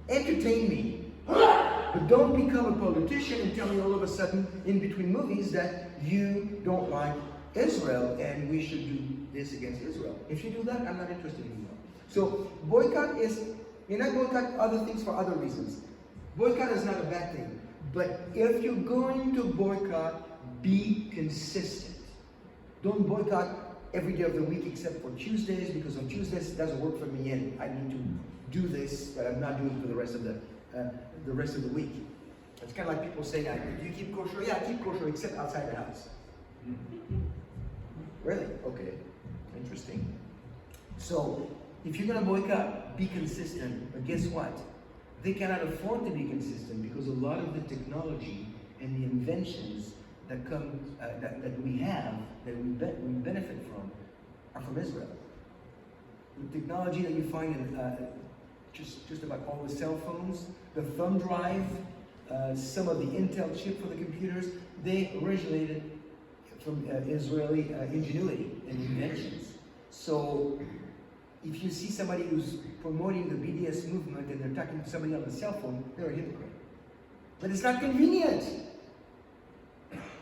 Entertain me. But don't become a politician and tell me all of a sudden in between movies that you don't like Israel and we should do this against Israel. If you do that, I'm not interested anymore. So boycott is, you're not boycott other things for other reasons. Boycott is not a bad thing. But if you're going to boycott, be consistent. Don't boycott every day of the week except for Tuesdays, because on Tuesdays it doesn't work for me and I need to do this that I'm not doing for the rest of the week. It's kind of like people saying, do you keep kosher? Yeah, I keep kosher except outside the house. Really? Okay. Interesting. So, if you're going to boycott, be consistent. But guess what? They cannot afford to be consistent because a lot of the technology and the inventions that come that we have, that we benefit from, are from Israel. The technology that you find in just about all the cell phones, the thumb drive, some of the Intel chip for the computers, they originated from Israeli ingenuity and inventions. So if you see somebody who's promoting the BDS movement and they're talking to somebody on the cell phone, they're a hypocrite. But it's not convenient.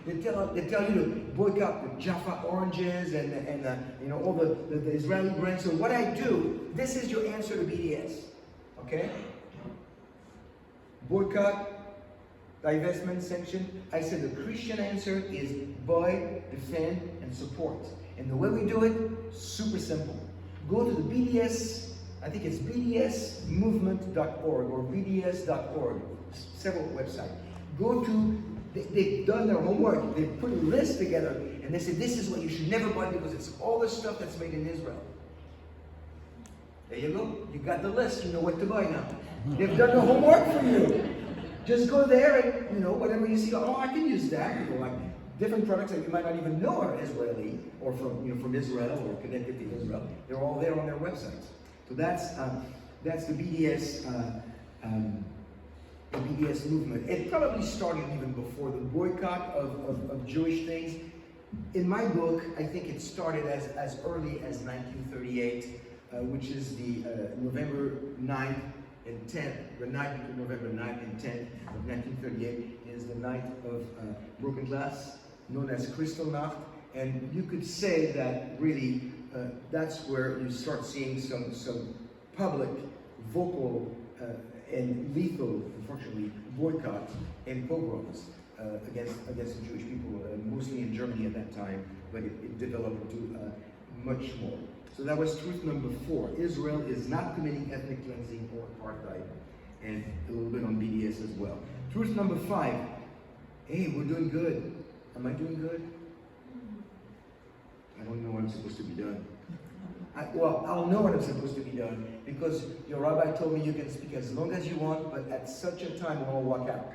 They tell you to boycott the Jaffa oranges and all the Israeli brands. So what I do, this is your answer to BDS. Okay? Boycott, divestment, sanction. I said the Christian answer is buy, defend, and support. And the way we do it, super simple. Go to the BDS, I think it's bdsmovement.org or bds.org, several websites. Go to, they've done their homework, they put a list together, and they say this is what you should never buy because it's all the stuff that's made in Israel. There you go, you got the list, you know what to buy now. They've done the homework for you. Just go there and, whatever you see, oh, I can use that. Like different products that you might not even know are Israeli or from Israel or connected to Israel. They're all there on their websites. So That's the BDS movement. It probably started even before the boycott of Jewish things. In my book, I think it started as early as 1938, which is the November 9th and 10th. The night between November 9th and 10th of 1938 is the night of broken glass, known as Kristallnacht. And you could say that really that's where you start seeing some public, vocal, and lethal, unfortunately, boycott and pogroms against the Jewish people, mostly in Germany at that time, but it developed into much more. So that was truth number 4. Israel is not committing ethnic cleansing or apartheid, and a little bit on BDS as well. Truth number 5. Hey, we're doing good. Am I doing good? I don't know what I'm supposed to be doing. I'll know what I'm supposed to be doing because your rabbi told me you can speak as long as you want, but at such a time I'll walk out.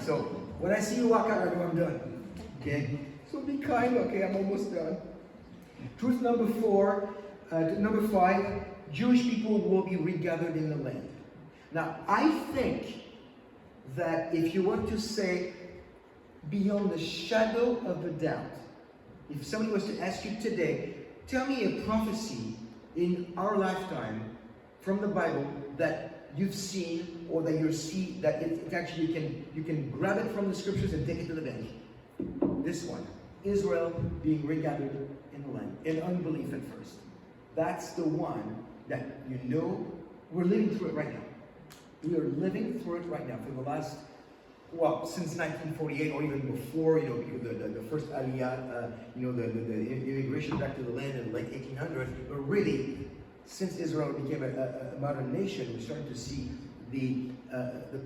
So when I see you walk out, I know I'm done. Okay? So be kind. Okay, I'm almost done. Truth number 4, number 5, Jewish people will be regathered in the land. Now, I think that if you were to say beyond the shadow of a doubt, if somebody was to ask you today, tell me a prophecy in our lifetime from the Bible that you've seen or that you see that it actually you can grab it from the scriptures and take it to the bench. This one, Israel being regathered in the land, in unbelief at first. That's the one that you know we're living through it right now. We are living through it right now for the last, since 1948 or even before, the first Aliyah, the immigration back to the land in the late 1800s, but really, since Israel became a modern nation, we're starting to see the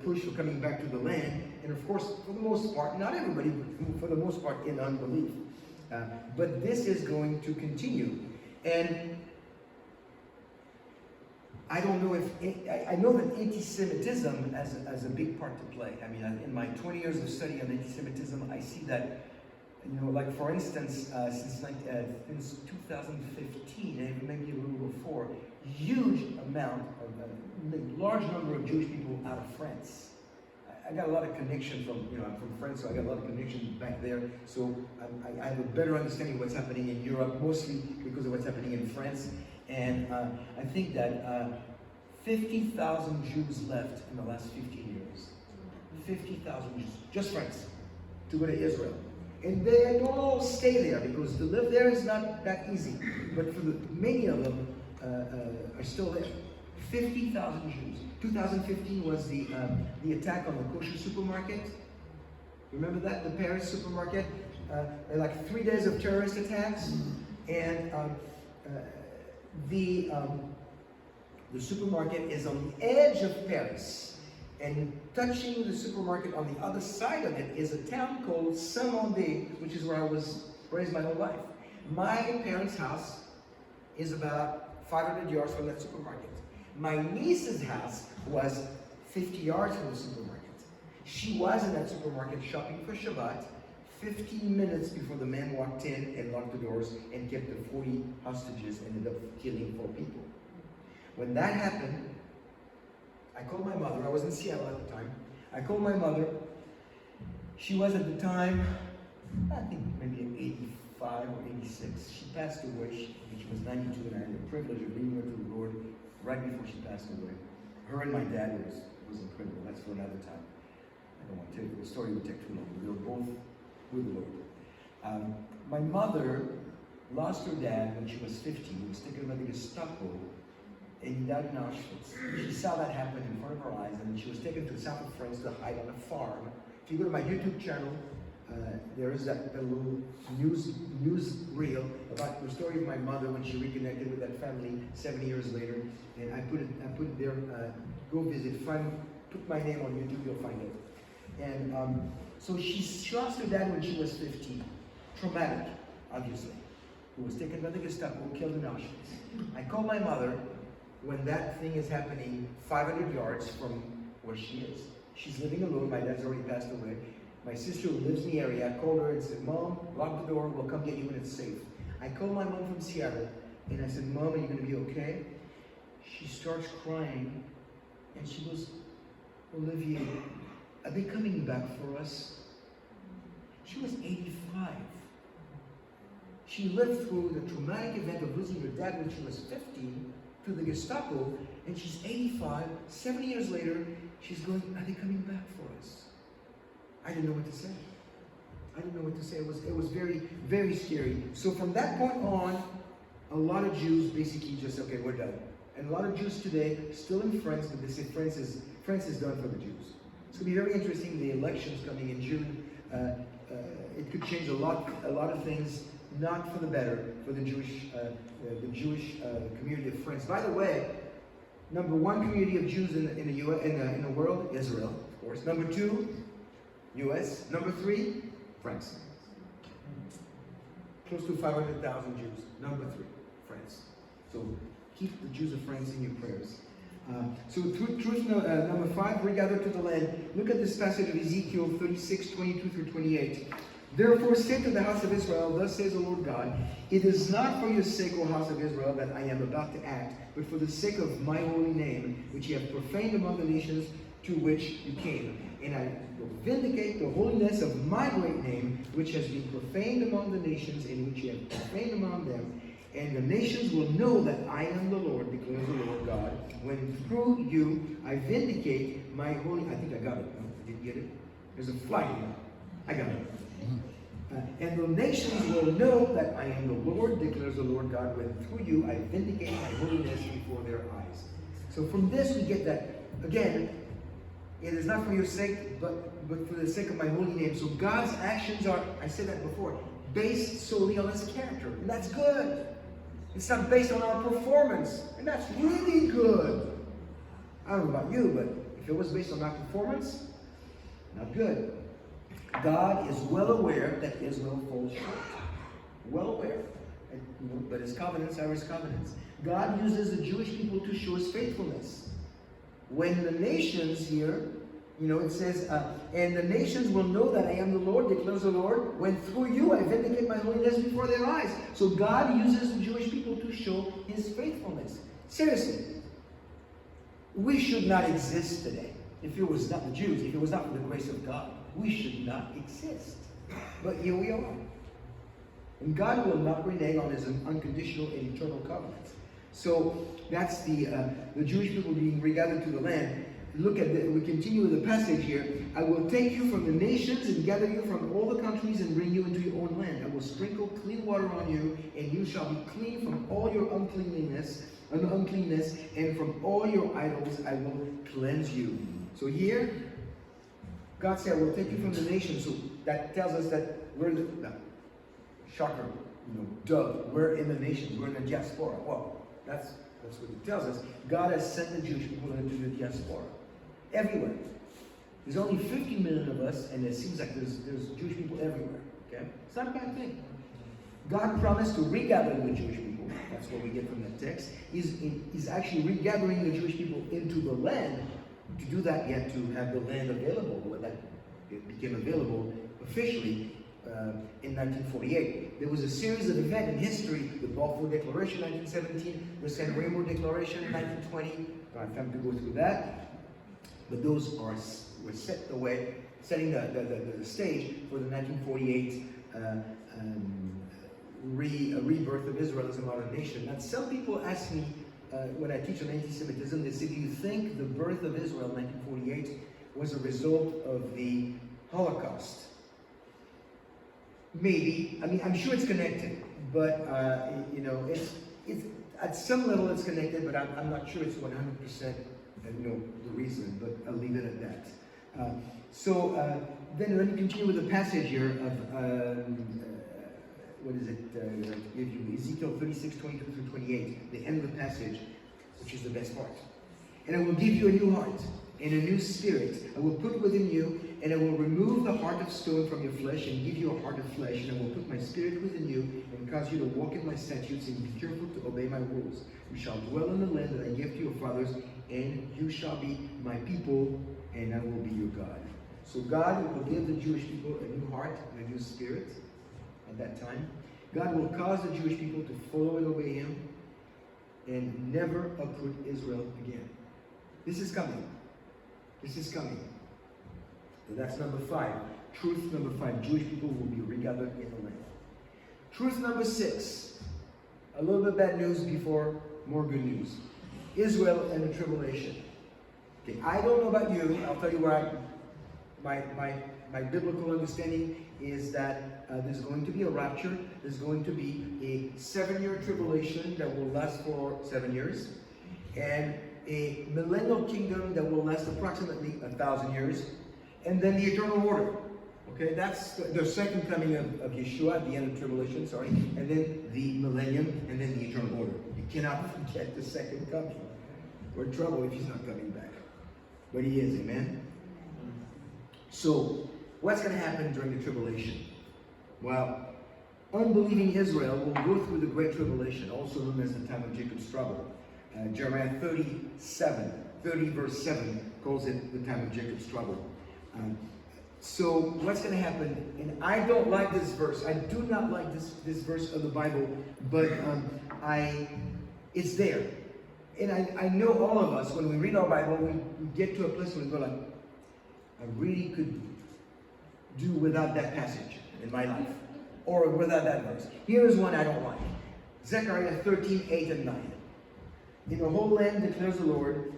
push for coming back to the land, and of course, for the most part, not everybody, but for the most part, in unbelief. But this is going to continue, and I don't know I know that anti-Semitism has a big part to play. I mean, in my 20 years of study on anti-Semitism, I see that, like for instance, since 2015, and maybe a little before, huge amount of, a large number of Jewish people out of France. I got a lot of connection from, I'm from France, so I got a lot of connection back there. So I have a better understanding of what's happening in Europe, mostly because of what's happening in France. And I think that 50,000 Jews left in the last 15 years. 50,000 Jews, just France, to go to Israel. And they don't all stay there because to live there is not that easy. But for many of them are still there. 50,000 Jews. 2015 was the attack on the kosher supermarket. Remember that? The Paris supermarket? Like 3 days of terrorist attacks. And the supermarket is on the edge of Paris, and touching the supermarket on the other side of it is a town called Saint-Mandé, which is where I was raised my whole life. My parents' house is about 500 yards from that supermarket. My niece's house was 50 yards from the supermarket. She was in that supermarket shopping for Shabbat 15 minutes before the man walked in and locked the doors and kept the 40 hostages and ended up killing 4 people. When that happened, I called my mother. I was in Seattle at the time. I called my mother. She was at the time, I think maybe 85 or 86. She passed away. She was 92, and I had the privilege of leading her to the Lord right before she passed away. Her and my dad was incredible. That's for another time. I don't want to tell you, the story would take too long. We were both with the Lord. My mother lost her dad when she was 15. He was taken by the Gestapo, and he died in Auschwitz. She saw that happen in front of her eyes, and she was taken to the south of France to hide on a farm. If you go to my YouTube channel, there is that little news reel about the story of my mother when she reconnected with that family 7 years later, and I put it there. Go visit, put my name on YouTube, you'll find it. And so she lost her dad when she was 15. Traumatic, obviously. Who was taken by the Gestapo, killed in Auschwitz. I called my mother when that thing is happening 500 yards from where she is. She's living alone. My dad's already passed away. My sister who lives in the area, I called her and said, "Mom, lock the door. We'll come get you when it's safe." I called my mom from Seattle, and I said, "Mom, are you going to be okay?" she starts crying, and she goes, Olivier, are they coming back for us? She was 85. She lived through the traumatic event of losing her dad when she was 15 to the Gestapo, and she's 85. 70 years later, she's going, are they coming back for us? I didn't know what to say. I didn't know what to say. It was very, very scary. So from that point on, a lot of Jews basically just, okay, we're done. And a lot of Jews today, still in France, but they say France is done for the Jews. It's going to be very interesting, the elections coming in June. It could change a lot of things, not for the better, for the Jewish community of France. By the way, number one community of Jews in the world, Israel, of course. Number two, U.S. Number three, France. Close to 500,000 Jews. Number three, France. So keep the Jews of France in your prayers. So truth number 5, regather to the land. Look at this passage of Ezekiel 36, 22 through 28. Therefore say to the house of Israel, thus says the Lord God, it is not for your sake, O house of Israel, that I am about to act, but for the sake of my holy name, which ye have profaned among the nations to which you came. And I will vindicate the holiness of my great name, which has been profaned among the nations, and which ye have profaned among them. And the nations will know that I am the Lord, declares the Lord God, when through you I vindicate my holy... I think I got it. No, did you get it? There's a flag here. I got it. And the nations will know that I am the Lord, declares the Lord God, when through you I vindicate my holiness before their eyes. So from this we get that, again, it is not for your sake, but for the sake of my holy name. So God's actions are, I said that before, based solely on his character. And that's good. It's not based on our performance. And that's really good. I don't know about you, but if it was based on our performance, not good. God is well aware that Israel falls short. Well aware. But his covenants are his covenants. God uses the Jewish people to show his faithfulness. When the nations here, it says, and the nations will know that I am the Lord, declares the Lord, when through you I vindicate my holiness before their eyes. So God uses the Jewish people to show his faithfulness. Seriously, we should not exist today. If it was not the Jews, if it was not for the grace of God, we should not exist. But here we are. And God will not renege on his unconditional and eternal covenants. So that's the Jewish people being regathered to the land. Look at we continue with the passage here. I will take you from the nations and gather you from all the countries and bring you into your own land. I will sprinkle clean water on you, and you shall be clean from all your uncleanness, and from all your idols I will cleanse you. So here, God said, I will take you from the nations. So that tells us that we're shocker, we're in the nations, we're in the diaspora. Well, that's what it tells us. God has sent the Jewish people into the diaspora. Everywhere. There's only 50 million of us, and it seems like there's Jewish people everywhere. Okay? It's not a bad thing. God promised to regather the Jewish people. That's what we get from that text. He's actually regathering the Jewish people into the land. To do that, you have to have the land available. When that it became available officially in 1948. There was a series of events in history: the Balfour Declaration, 1917, the San Remo Declaration, 1920. I don't have time to go through that, but those were setting the stage for the 1948 rebirth of Israel as a modern nation. And some people ask me when I teach on anti-Semitism, they say, "Do you think the birth of Israel in 1948 was a result of the Holocaust?" Maybe. I mean, I'm sure it's connected, but it's at some level it's connected, but I'm not sure it's 100% the reason. But I'll leave it at that. Then let me continue with the passage here of what is it? Give you Ezekiel 36, 22 through 28, the end of the passage, which is the best part. And I will give you a new heart and a new spirit I will put within you, and I will remove the heart of stone from your flesh and give you a heart of flesh, and I will put my spirit within you and cause you to walk in my statutes and be careful to obey my rules. You shall dwell in the land that I gave to your fathers, and you shall be my people, and I will be your God. So God will give the Jewish people a new heart and a new spirit at that time. God will cause the Jewish people to follow and obey him. and never uproot Israel again. This is coming. This is coming. So that's number 5. Truth number 5. Jewish people will be regathered in the land. Truth number 6. A little bit bad news before more good news. Israel and the tribulation. Okay, I don't know about you. I'll tell you where my biblical understanding is that there's going to be a rapture. There's going to be a 7-year tribulation that will last for 7 years. And a millennial kingdom that will last approximately 1,000 years. And then the eternal order. Okay, that's the second coming of Yeshua at the end of tribulation, sorry. And then the millennium, and then the eternal order. You cannot forget the second coming. We're in trouble if he's not coming back. But he is, amen? So, what's going to happen during the tribulation? Well, unbelieving Israel will go through the great tribulation, also known as the time of Jacob's trouble. Jeremiah 30 verse 7 calls it the time of Jacob's trouble. So what's going to happen? And I don't like this verse. I do not like this verse of the Bible, but it's there. And I know all of us, when we read our Bible, we get to a place where we go like, I really could do without that passage in my life. Or without that verse. Here's one I don't like. Zechariah 13, 8 and 9. In the whole land declares the Lord,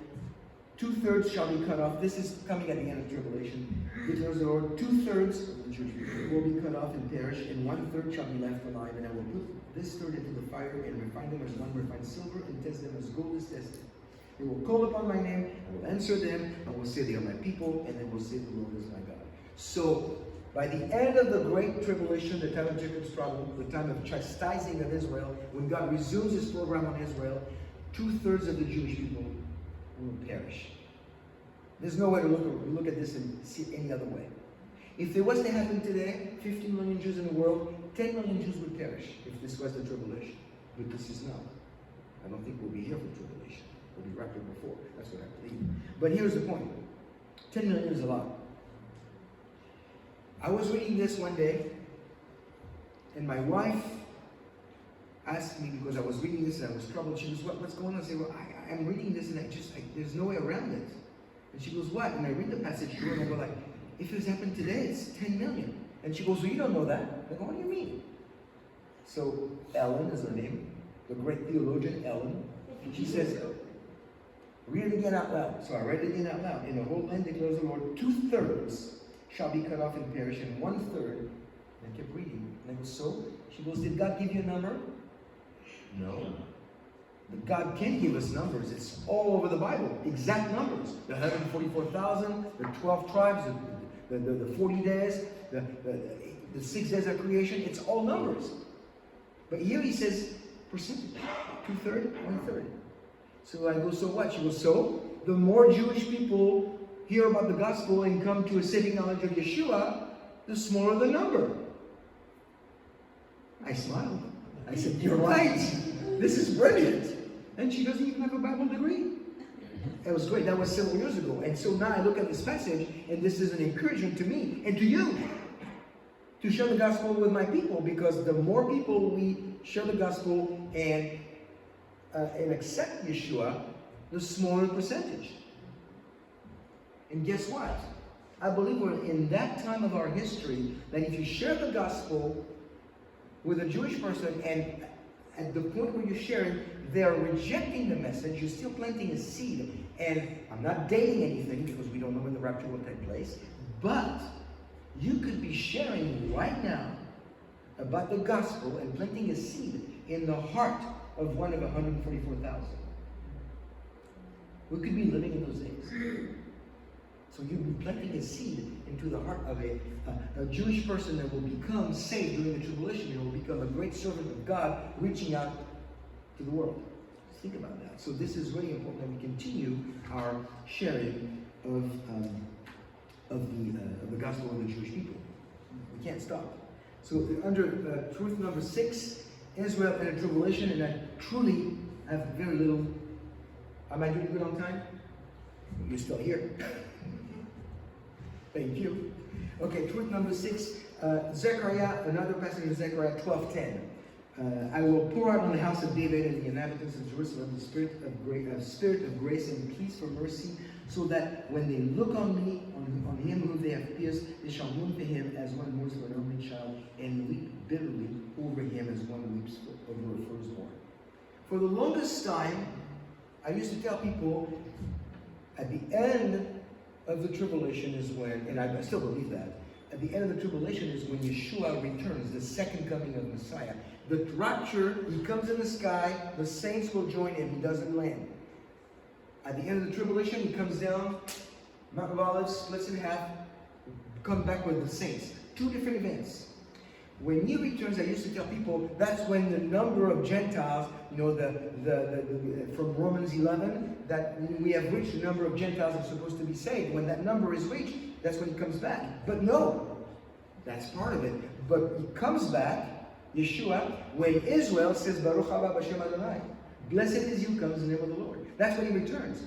2/3 shall be cut off. This is coming at the end of tribulation. Declares the Lord, 2/3 of the Jewish people will be cut off and perish, and 1/3 shall be left alive. And I will put this third into the fire and refine them as one refines silver and test them as gold is tested. They will call upon my name, I will answer them, I will say they are my people, and they will say the Lord is my God. So, by the end of the great tribulation, the time of Jacob's trouble, the time of chastising of Israel, when God resumes his program on Israel, 2/3 of the Jewish people will perish. There's no way to look at this and see it any other way. If it was to happen today, 15 million Jews in the world, 10 million Jews would perish if this was the tribulation. But this is not. I don't think we'll be here for tribulation. We'll be raptured before. That's what I believe. But here's the point. 10 million is a lot. I was reading this one day, and my wife asked me, because I was reading this and I was troubled, she goes, what's going on? I said, well, I'm reading this and there's no way around it. And she goes, what? And I read the passage to her and I go like, if this happened today, it's 10 million. And she goes, well, you don't know that. I go, what do you mean? So Ellen is her name, the great theologian Ellen. She says, read it again out loud. So I read it again out loud. In the whole land declares the Lord, 2/3 shall be cut off and perish, and 1/3. And I kept reading. And I go, so? She goes, did God give you a number? No. But God can give us numbers. It's all over the Bible. Exact numbers. The 144,000, the 12 tribes, the 40 days, the 6 days of creation. It's all numbers. But here he says percentage. 2/3, 1/3. So I go, so what? She goes, so the more Jewish people hear about the gospel and come to a saving knowledge of Yeshua, the smaller the number. I smiled. I said, you're right. This is brilliant. And she doesn't even have a Bible degree. It was great. That was several years ago. And so now I look at this passage, and this is an encouragement to me and to you to share the gospel with my people, because the more people we share the gospel and accept Yeshua, the smaller the percentage. And guess what? I believe we're in that time of our history that if you share the gospel with a Jewish person, and at the point where you're sharing, they're rejecting the message, you're still planting a seed. And I'm not dating anything because we don't know when the rapture will take place, but you could be sharing right now about the gospel and planting a seed in the heart of one of 144,000. We could be living in those days. So you'll be planting a seed into the heart of a Jewish person that will become saved during the tribulation and will become a great servant of God, reaching out to the world. Think about that. So this is really important that we continue our sharing of the gospel of the Jewish people. We can't stop. So under truth number 6, Israel and the tribulation, and I truly have very little. Am I doing good on time? You're still here. Thank you. Okay, truth number 6, Zechariah, another passage in Zechariah 12:10. I will pour out on the house of David and the inhabitants of Jerusalem the spirit of grace and peace for mercy, so that when they look on me, on him whom they have pierced, they shall mourn for him as one mourns for an only child, and weep bitterly over him as one weeps over a firstborn. For the longest time, I used to tell people at the end of the tribulation is when, and I still believe that, at the end of the tribulation is when Yeshua returns, the second coming of Messiah. The rapture, he comes in the sky, the saints will join him, he doesn't land. At the end of the tribulation, he comes down, Mount of Olives splits in half, comes back with the saints. Two different events. When he returns, I used to tell people, that's when the number of Gentiles, you know, from Romans 11, that when we have reached the number of Gentiles that are supposed to be saved. When that number is reached, that's when he comes back. But no, that's part of it. But he comes back, Yeshua, when Israel says, Baruch haba b'shem Adonai. Blessed is you, comes in the name of the Lord. That's when he returns.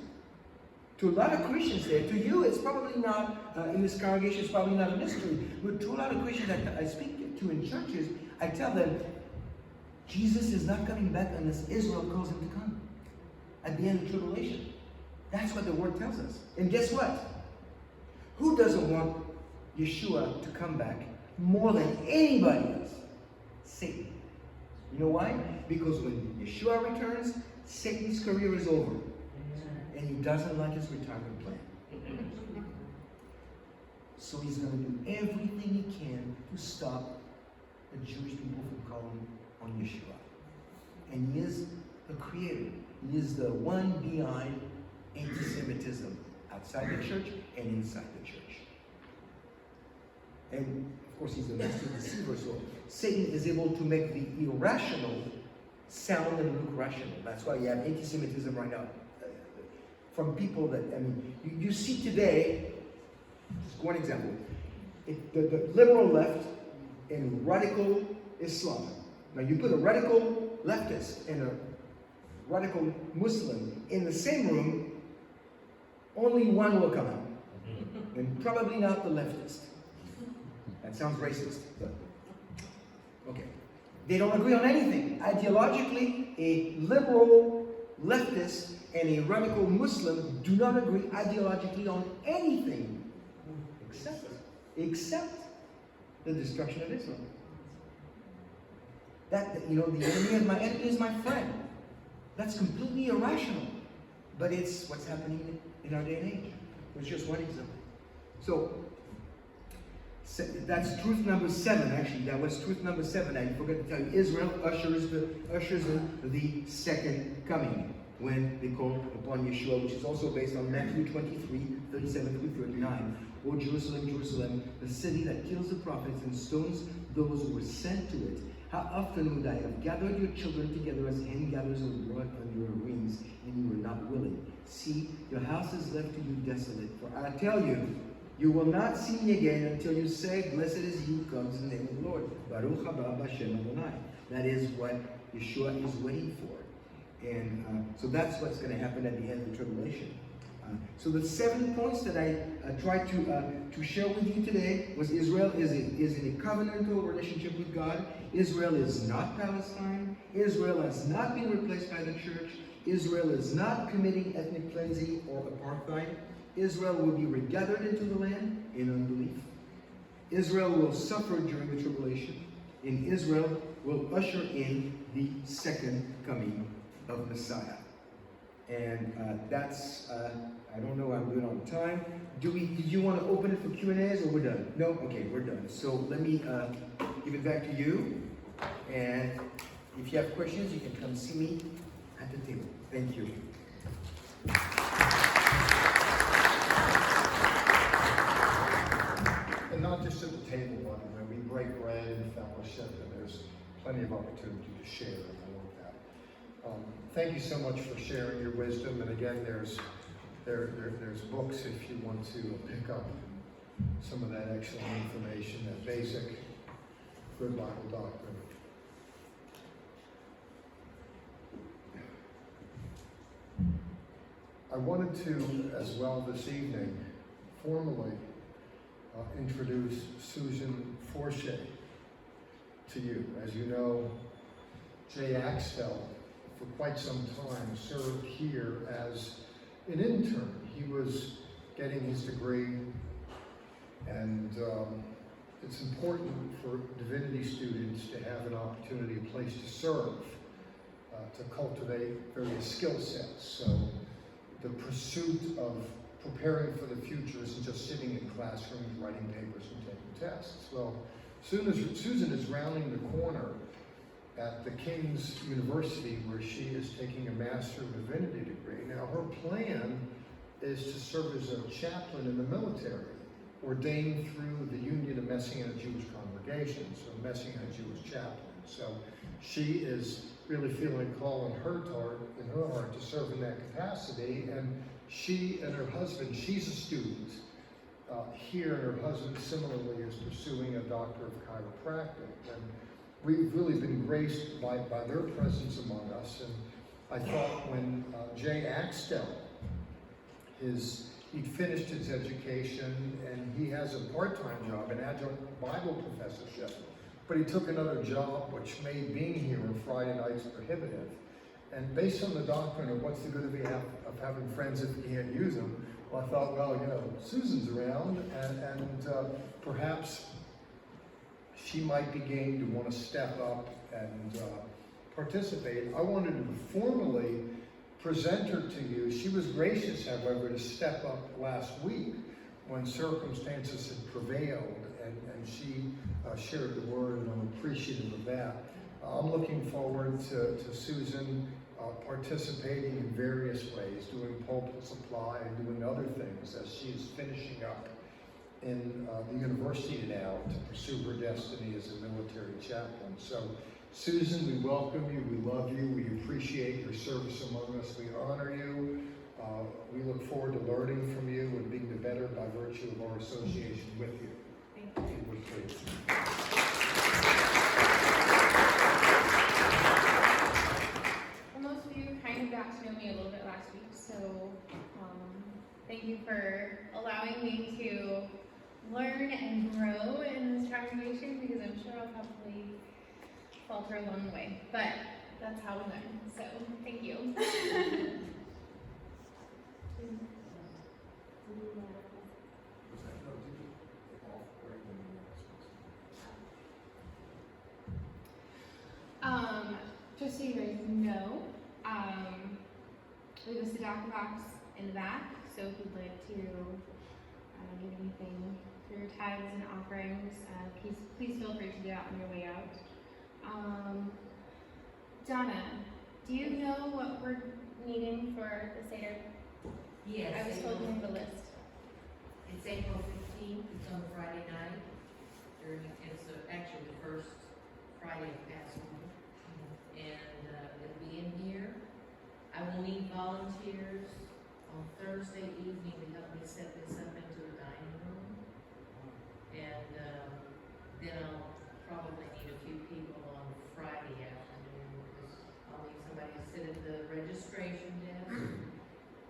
To a lot of Christians there, to you, it's probably not, in this congregation, it's probably not a mystery. But to a lot of Christians that I speak to in churches, I tell them, Jesus is not coming back unless Israel calls him to come. At the end of tribulation. That's what the word tells us. And guess what? Who doesn't want Yeshua to come back more than anybody else? Satan. You know why? Because when Yeshua returns, Satan's career is over. And he doesn't like his retirement plan. So he's going to do everything he can to stop the Jewish people from calling on Yeshua. And he is the creator. He is the one behind anti-Semitism outside the church and inside the church. And of course he's the master deceiver, so Satan is able to make the irrational sound and look rational. That's why you have anti-Semitism right now. From people that, I mean, you see today, just one example, the liberal left and radical Islam. Now you put a radical leftist and a radical Muslim in the same room, only one will come out. And probably not the leftist. That sounds racist, but okay. They don't agree on anything. Ideologically, a liberal leftist and a radical Muslim do not agree ideologically on anything except the destruction of Islam. That, you know, the enemy is my friend. That's completely irrational. But it's what's happening in our day and age. It's just one example. So, that's truth number 7, actually. That was truth number 7. I forgot to tell you. Israel ushers in the second coming when they call upon Yeshua, which is also based on Matthew 23, 37 through 39. O Jerusalem, Jerusalem, the city that kills the prophets and stones those who were sent to it. How often would I have gathered your children together as a hen gathers a rod under her wings, and you were not willing. See, your house is left to you desolate. For I tell you, you will not see me again until you say, Blessed is he who comes in the name of the Lord. Baruch haba b'shem Adonai. That is what Yeshua is waiting for. And so that's what's going to happen at the end of the tribulation. So the 7 points that I tried to share with you today was Israel is in a covenantal relationship with God. Israel is not Palestine. Israel has not been replaced by the church. Israel is not committing ethnic cleansing or apartheid. Israel will be regathered into the land in unbelief. Israel will suffer during the tribulation. And Israel will usher in the second coming of Messiah. And that's, I don't know, I'm doing on time. Did you want to open it for Q&As or we're done? No? Okay, we're done. So let me give it back to you. And if you have questions, you can come see me at the table. Thank you. And not just at the table, but when we break bread and fellowship, and there's plenty of opportunity to share, and I love that. Thank you so much for sharing your wisdom. And again, there's books if you want to pick up some of that excellent information, that basic, good Bible doctrine. I wanted to, as well this evening, formally introduce Susan Forche to you. As you know, Jay Axtell, for quite some time, served here as an intern. He was getting his degree, and it's important for divinity students to have an opportunity, a place to serve, to cultivate various skill sets. So the pursuit of preparing for the future isn't just sitting in classrooms, writing papers, and taking tests. Well, Susan is rounding the corner at the King's University, where she is taking a Master of Divinity degree. Now, her plan is to serve as a chaplain in the military, ordained through the Union of Messianic Jewish Congregations, so Messianic Jewish chaplain. So she is really feeling a call in her heart to serve in that capacity. And she and her husband, she's a student here, and her husband similarly is pursuing a doctor of chiropractic. And we've really been graced by their presence among us. And I thought when Jay Axtell, he'd finished his education, and he has a part-time job, an adjunct Bible professorship, but he took another job which made being here on Friday nights prohibitive. And based on the doctrine of what's the good of having friends if you can't use them, well, I thought, well, you know, Susan's around, and perhaps she might be game to want to step up and participate. I wanted to formally present her to you. She was gracious, however, to step up last week when circumstances had prevailed, and she shared the word, and I'm appreciative of that. I'm looking forward to Susan participating in various ways, doing pulpit supply and doing other things as she is finishing up in the university now to pursue her destiny as a military chaplain. So, Susan, we welcome you, we love you, we appreciate your service among us, we honor you. We look forward to learning from you and being the better by virtue of our association with you. Thank you. If you would please. Well, most of you kind of got to know me a little bit last week, so thank you for allowing me to learn and grow in this congregation, because I'm sure I'll probably falter along the way, but that's how we learn, so thank you. Just so you guys know, we have a tzedakah box in the back, so if you'd like to give anything for your tithes and offerings, please feel free to do that on your way out. Donna, do you know what we're needing for the Seder? Yes. I was told you have a list. It's April 15th, it's on Friday night, it's actually the first Friday of Passover, and it'll be in here. I will need volunteers on Thursday evening to help me set this up into a dining room, and then I'll probably need a few people on Friday afternoon, because I'll need somebody to sit at the registration desk,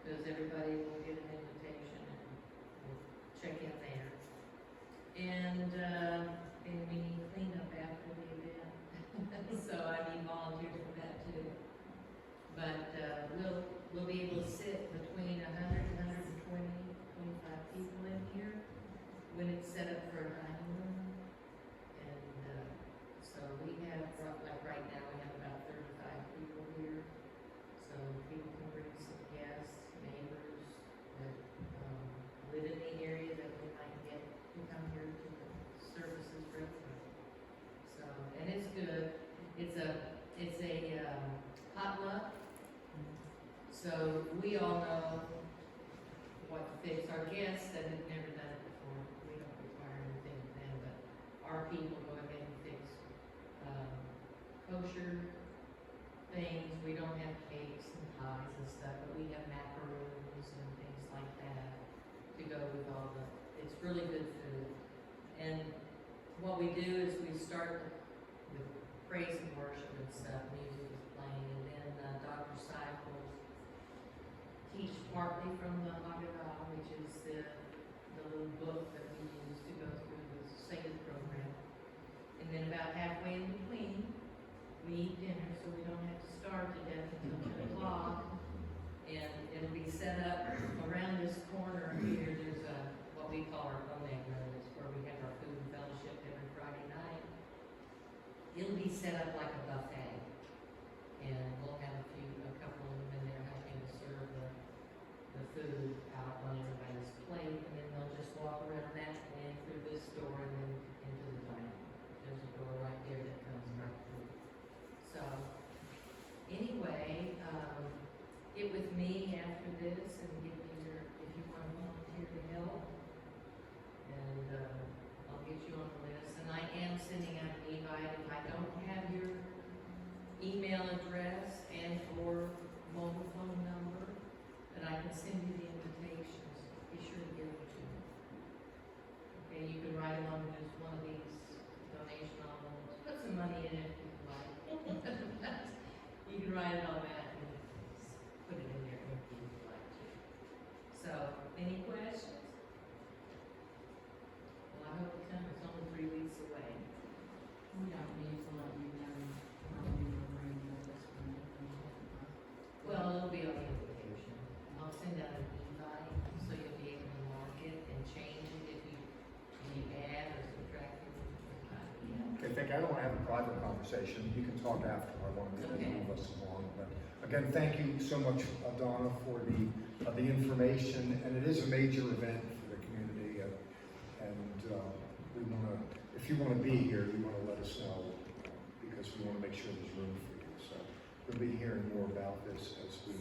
because everybody will get an invitation and we'll check in there. And we need cleanup after the event, so I need volunteers for that too. But we'll be able to sit between 100, 120, 25 people in here when it's set up for a dining room. And so we have, like right now, we have about 35 people here. So people can bring some guests, neighbors that live in the area that we might get to come here to the services regularly. So, and it's good. It's a potluck. So we all know what to fix. Our guests that have never done it before, we don't require anything of them, but our people go ahead and fix kosher things. We don't have cakes and pies and stuff, but we have macaroons and things like that to go with all the, it's really good food. And what we do is we start with praise and worship and stuff, music is playing, and then Dr. Cycles teach partly from the Haggadah, which is the little book that we use to go through the Seder program. And then about halfway in between, we eat dinner, so so we don't have to starve to death until 10 o'clock. And it'll be set up around this corner here. There's what we call our Boneg Room, is where we have our food and fellowship every Friday night. It'll be set up like a buffet, and we'll have a couple of them in there helping to serve the food out on everybody's plate, and then they'll just walk around that and through this door and then into the dining. There's a door right there that comes right through. So, anyway, get with me after this and give me your, if you want to volunteer to help, and I'll get you on the list. And I am sending out an invite. If I don't have your email address and or mobile phone number, that I can send you the invitations. Be sure to give them to me. Okay, you can write them on just one of these donation envelopes. Put some money in it if you like. You can write it on that and put it in there if you'd like to. So, any questions? Well, I hope it comes. It's only 3 weeks away. We don't need to let you know when we were bringing this one. Well, it'll be on the invitation. I'll send out an invite so you'll be able to mark it and change it if you add or subtract it. Okay, thank you. I don't want to have a private conversation. You can talk after. I want to move us along. But again, thank you so much, Donna, for the information. And it is a major event for the community. And we want to, if you want to be here, you want to let us know because we want to make sure there's room for you. So we'll be hearing more about this as we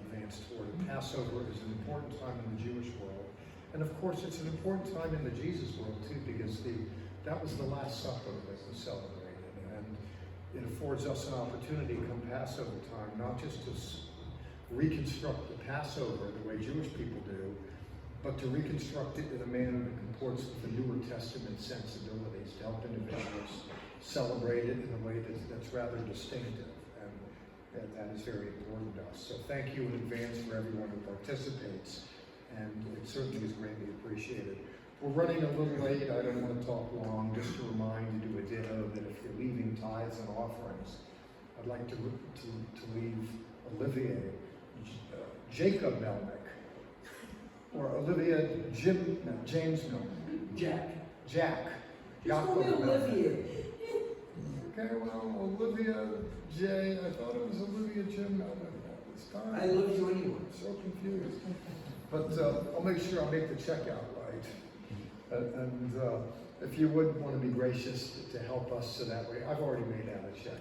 advance toward it. Passover is an important time in the Jewish world. And of course, it's an important time in the Jesus world too, because that was the Last Supper that was celebrated. And it affords us an opportunity come Passover time, not just to reconstruct the Passover the way Jewish people do, but to reconstruct it in a manner that comports with the Newer Testament sensibilities, to help individuals celebrate it in a way that's rather distinctive. And that is very important to us. So thank you in advance for everyone who participates, and it certainly is greatly appreciated. We're running a little late. I don't want to talk long. Just to remind you to a ditto that if you're leaving tithes and offerings, I'd like to leave Olivia Jacob Melnick, or Olivia James Melnick. Jack. Just call me Olivia. Okay, well, Olivia J. I thought it was Olivia Jim Melnick all this time. I love you anyway. So confused. But I'll make sure I make the check out right. And if you would want to be gracious to help us so that way, I've already made out a check.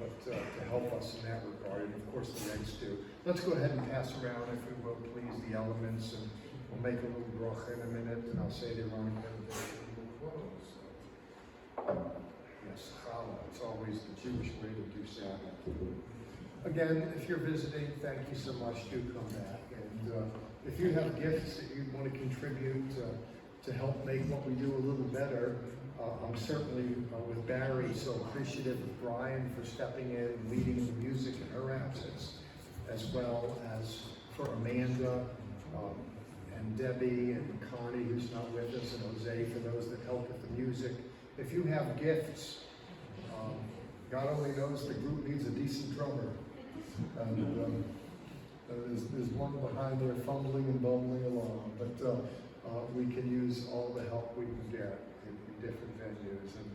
But to help us in that regard, and of course the next two. Let's go ahead and pass around, if we will, please, the elements, and we'll make a little bracha in a minute, and I'll say the Aaronic benediction and we'll close. Yes, challah. It's always the Jewish way to do Sabbath. Again, if you're visiting, thank you so much. Do come back. And if you have gifts that you want to contribute to help make what we do a little better, I'm certainly, with Barry, so appreciative of Brian for stepping in and leading the music in her absence, as well as for Amanda and Debbie and Connie, who's not with us, and Jose, for those that help with the music. If you have gifts, God only knows the group needs a decent drummer. And there's one behind there fumbling and bumbling along, but we can use all the help we can get in different venues. And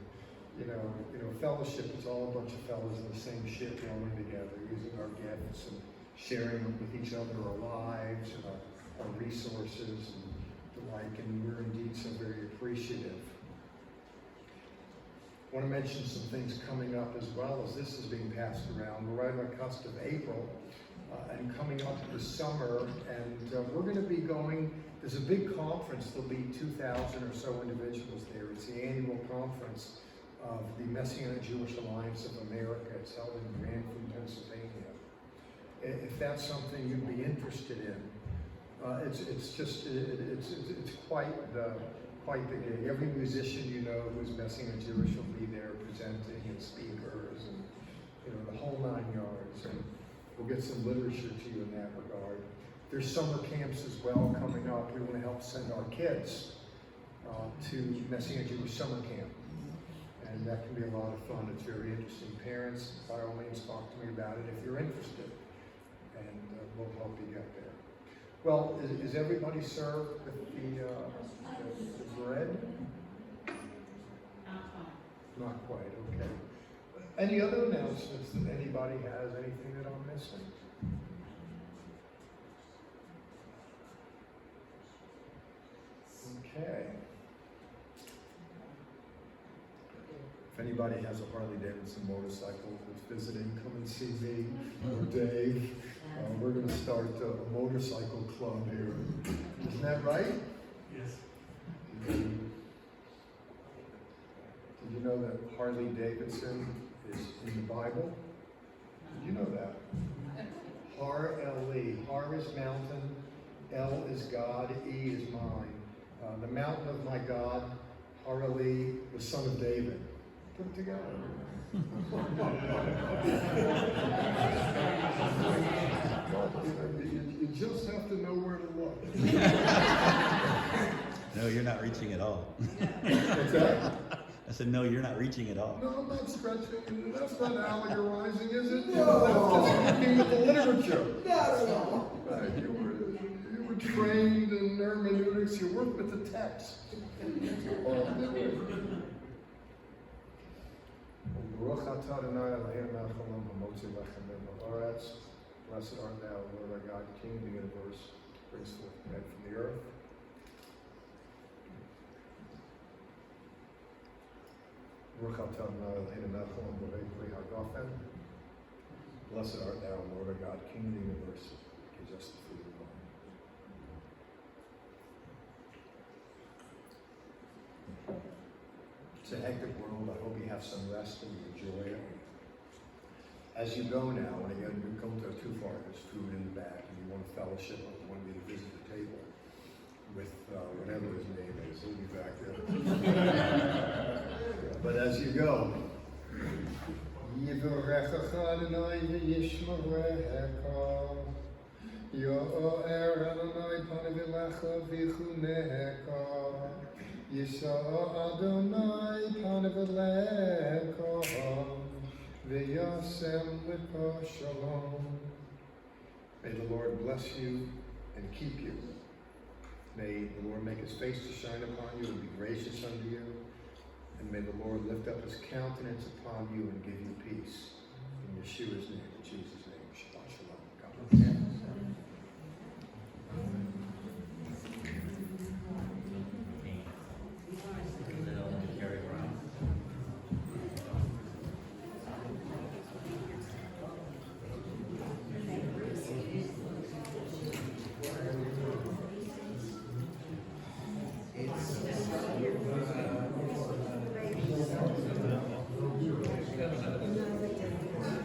you know, fellowship is all a bunch of fellas in the same ship rolling together, using our gifts and sharing with each other our lives and our resources and the like. And we're indeed so very appreciative. I want to mention some things coming up as well as this is being passed around. We're right on the cusp of April and coming up to the summer, and we're going to be going, there's a big conference, there'll be 2,000 or so individuals there. It's the annual conference of the Messianic Jewish Alliance of America. It's held in Grantham, Pennsylvania. If that's something you'd be interested in, it's quite the gig. Every musician you know who's Messianic Jewish will be there presenting and speakers and the whole 9 yards. And we'll get some literature to you in that regard. There's summer camps as well coming up. We want to help send our kids to Messianic Jewish summer camp. And that can be a lot of fun. It's very interesting. Parents, by all means, talk to me about it if you're interested. And we'll help you get there. Well, is everybody served with the bread? Not quite, okay. Any other announcements that anybody has? Anything that I'm missing? Okay. If anybody has a Harley Davidson motorcycle that's visiting, come and see me or Dave. We're going to start a motorcycle club here. Isn't that right? Yes. Did you know that Harley Davidson is in the Bible? Did you know that? Har-L-E. Har is mountain, L is God, E is mine. The mountain of my God, Har-L-E, the son of David. Put it together. You just have to know where to look. No, you're not reaching at all. What's that? I said, no, you're not reaching at all. No, I'm not stretching. That's not allegorizing, is it? No. That's just working with the literature. No. You were trained in hermeneutics. You work with the text. Baruch atah Adonai Eloheinu melech haolam hamotzi lechem min haaretz. Blessed art thou, Lord our God, King of the universe, brings forth bread from the earth. Baruch atah Adonai Eloheinu melech haolam borei pri hagafen. Blessed art thou, Lord our God, King of the universe, gives us the food of life. It's a hectic world. I hope you have some rest and you enjoy it. As you go now, and again, you don't go too far, there's food in the back, and you want to fellowship, or you want me to visit the table with whatever his name is, he'll be back there. But as you go, Yivarechacha Adonai v'yishmerecha, Yo'er Adonai panav elecha v'chunecha, Yisa Adonai panav elecha, v'yasem lecha shalom. May the Lord bless you and keep you. May the Lord make his face to shine upon you and be gracious unto you. And may the Lord lift up his countenance upon you and give you peace. In Yeshua's name, in Jesus' name.